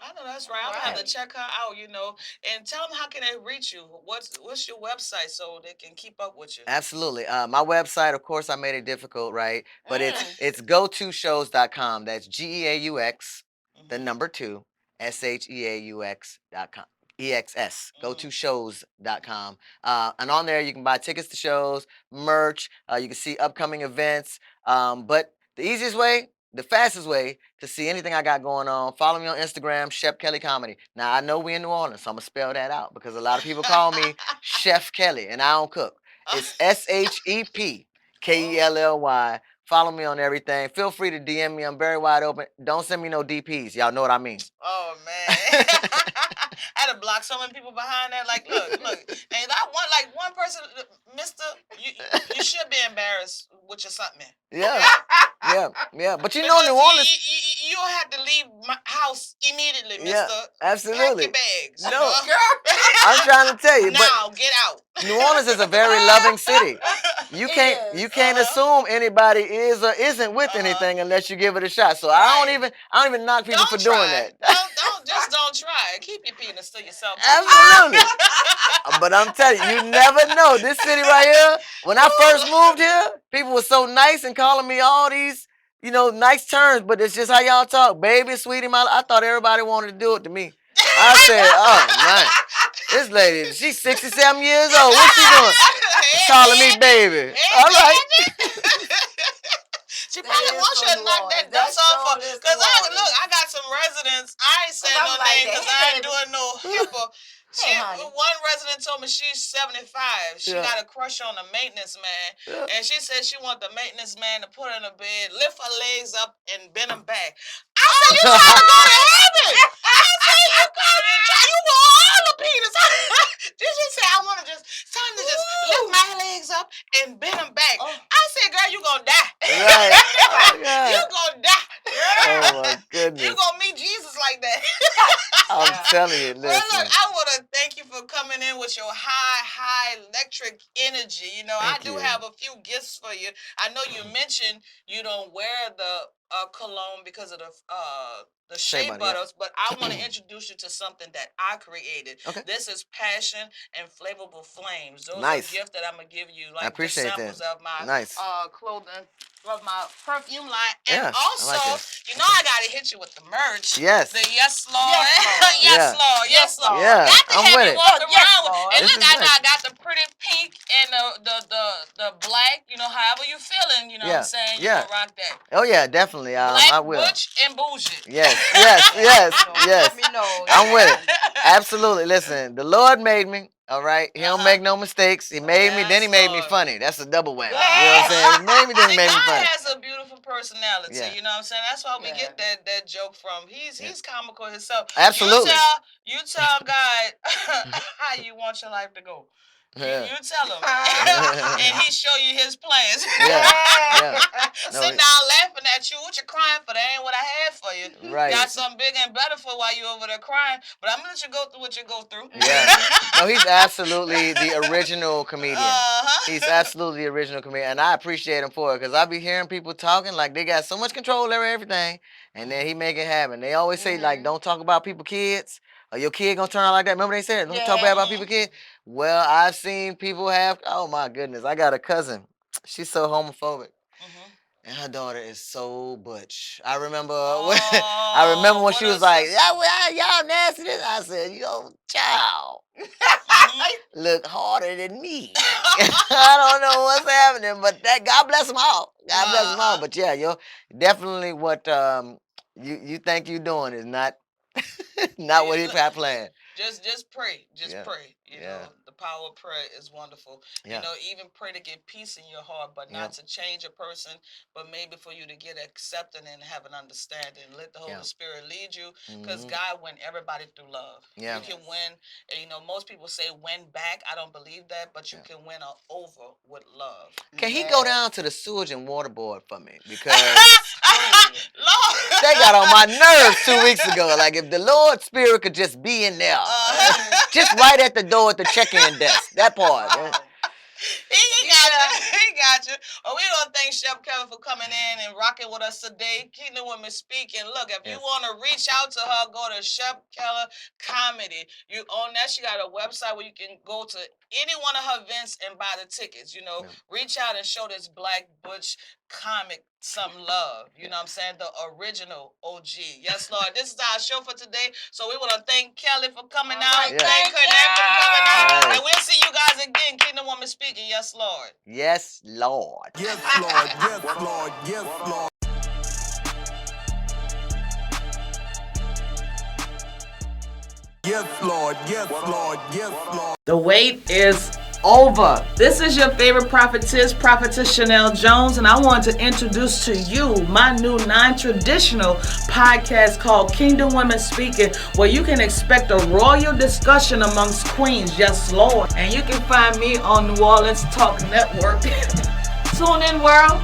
I know that's right. I'm gonna have to check her out, you know, and tell them how can they reach you. What's your website so they can keep up with you? Absolutely. My website, of course, I made it difficult, right? But it's go2shows.com. That's GEAUX, the number 2, SHEAUX.com. EXS, go2shows.com. And on there, you can buy tickets to shows, merch. You can see upcoming events. But the easiest way, the fastest way to see anything I got going on, follow me on Instagram, Shep Kelly Comedy. Now, I know we in New Orleans, so I'm going to spell that out because a lot of people call me Chef Kelly, and I don't cook. It's ShepKelly. Follow me on everything. Feel free to DM me. I'm very wide open. Don't send me no DPs. Y'all know what I mean. Oh, man. I had to block so many people behind that. Like, look. And one person, mister, you should be embarrassed with your something. Yeah. But you know New Orleans. You don't have to leave my house immediately, mister. Yeah, absolutely. Pack your bags. No, I'm trying to tell you. Now, get out. New Orleans is a very loving city. You can't assume anybody is or isn't with anything unless you give it a shot. So I don't even knock people for doing that. Don't try. Keep your penis to yourself. Absolutely. But I'm telling you, you never know. This city right here, when I first moved here, people were so nice and calling me all these, nice terms, but it's just how y'all talk. Baby, sweetie, I thought everybody wanted to do it to me. I said, oh, man. This lady, she's 67 years old. What's she doing? Calling me baby. All right. She probably wants you to knock that dust off for, because I got some residents. I ain't saying no name because I ain't doing no HIPAA. One resident told me she's 75. She got a crush on the maintenance man. And she said she want the maintenance man to put her in a bed, lift her legs up, and bend them back. I said, you trying to go to heaven? I said, you want all the penis. She said, it's time to just lift my legs up and bend them back. I said, girl, you gonna die. Right. You gonna die. Oh, my goodness. You gonna meet Jesus like that. I'm telling you, listen. Well, look, I want to thank you for coming in with your high electric energy. I do have a few gifts for you. I know you mentioned you don't wear the cologne because of the shea butters, but I want to introduce you to something that I created. Okay. This is Passion and Flavorful Flames. Those Nice. are gifts that I'm going to give you, I like the appreciate samples that. of my Nice. clothing, of my perfume line. And Yeah, also, I like this. I got to hit you with the merch. Yes. The Yes, Lord. Yes, Lord. Yes, Lord. Yeah, Got to I'm have with you it. walk around with. And This look, is nice. I got the pretty pink and the black, however you feeling, what I'm saying? You Yeah. can rock that. Oh, yeah, definitely. Black, I will. butch, and bougie. Yes. Let me know. I'm with it. Absolutely. Listen, the Lord made me. All right. He don't make no mistakes. He made me, then he made me funny. That's a double whammy. You know what I'm saying? He made me, then he made me God funny. has a beautiful personality. Yeah. You know what I'm saying? That's why we get that joke from. He's comical himself. Absolutely. You tell God how you want your life to go. You tell him, and he show you his plans. Sitting down laughing at you, what you crying for? That ain't what I had for you. Right. Got something bigger and better for while you over there crying. But I'm gonna let you go through what you go through. Yeah. No, he's absolutely the original comedian. He's absolutely the original comedian, and I appreciate him for it because I be hearing people talking like they got so much control over everything, and then he make it happen. They always say like, don't talk about people's kids. Or your kid gonna turn out like that. Remember they said, don't talk bad about people's kids. Well, I've seen people have. Oh my goodness, I got a cousin. She's so homophobic, and her daughter is so butch. I remember when she was like, y'all nasty. I said, child, look harder than me. I don't know what's happening, but God bless them all. God bless them all. But yeah, definitely what you think you're doing is not. Not what he had planned. Just pray. Just pray. You know, the power of prayer is wonderful. Yeah. Even pray to get peace in your heart, but not to change a person, but maybe for you to get accepted and have an understanding. Let the Holy Spirit lead you, because God win everybody through love. Yeah. You can win. Most people say win back. I don't believe that, but you can win over with love. Can he go down to the sewage and water board for me? Because Lord, they got on my nerves 2 weeks ago. Like if the Lord Spirit could just be in there, just right at the door at the check-in desk. That part. He got you. Well, we want to thank Shep Kelly for coming in and rocking with us today. Kingdom Women Speaking. Look, if you want to reach out to her, go to Shep Kelly Comedy. You own that. She got a website where you can go to any one of her events and buy the tickets. Reach out and show this black butch comic some love. You know what I'm saying? The original OG. Yes, Lord. This is our show for today. So we want to thank Kelly for coming out. Yeah. Thank Curtrnett for coming out. Right. And we'll see you guys again. Kingdom Woman Speaking. Yes, Lord. Yes, Lord. Yes, Lord. Yes, Lord. Yes, Lord. Yes, Lord. Yes, Lord. Yes, Lord. The wait is over. This is your favorite prophetess, Prophetess Chanelle Jones, and I want to introduce to you my new non-traditional podcast called Kingdom Women Speaking, where you can expect a royal discussion amongst queens. Yes, Lord. And you can find me on New Orleans Talk Network. Tune in, world.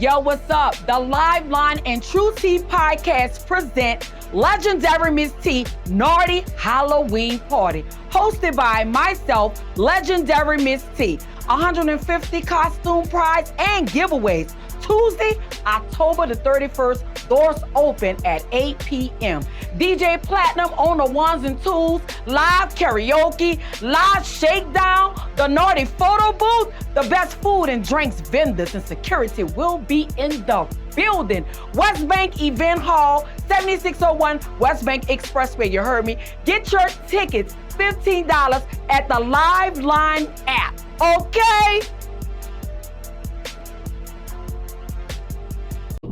Yo, what's up? The Live Line and True Tea Podcast present Legendary Miss T Naughty Halloween Party, hosted by myself, Legendary Miss T. 150 costume prize and giveaways. Tuesday, October the 31st, doors open at 8 p.m. DJ Platinum on the ones and twos, live karaoke, live shakedown, the naughty photo booth, the best food and drinks vendors and security will be in the building. West Bank Event Hall, 7601 West Bank Expressway, you heard me. Get your tickets, $15 at the Live Line app, okay?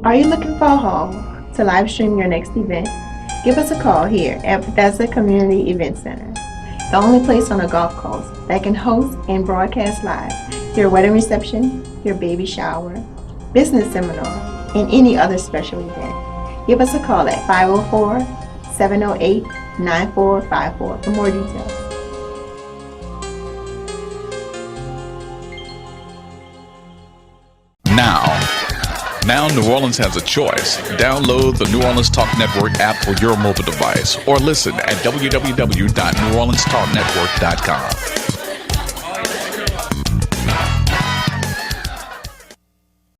Are you looking for a home to live stream your next event? Give us a call here at Bethesda Community Event Center, the only place on the Gulf Coast that can host and broadcast live your wedding reception, your baby shower, business seminar, and any other special event. Give us a call at 504-708-9454 for more details. Now New Orleans has a choice. Download the New Orleans Talk Network app for your mobile device or listen at www.neworleanstalknetwork.com.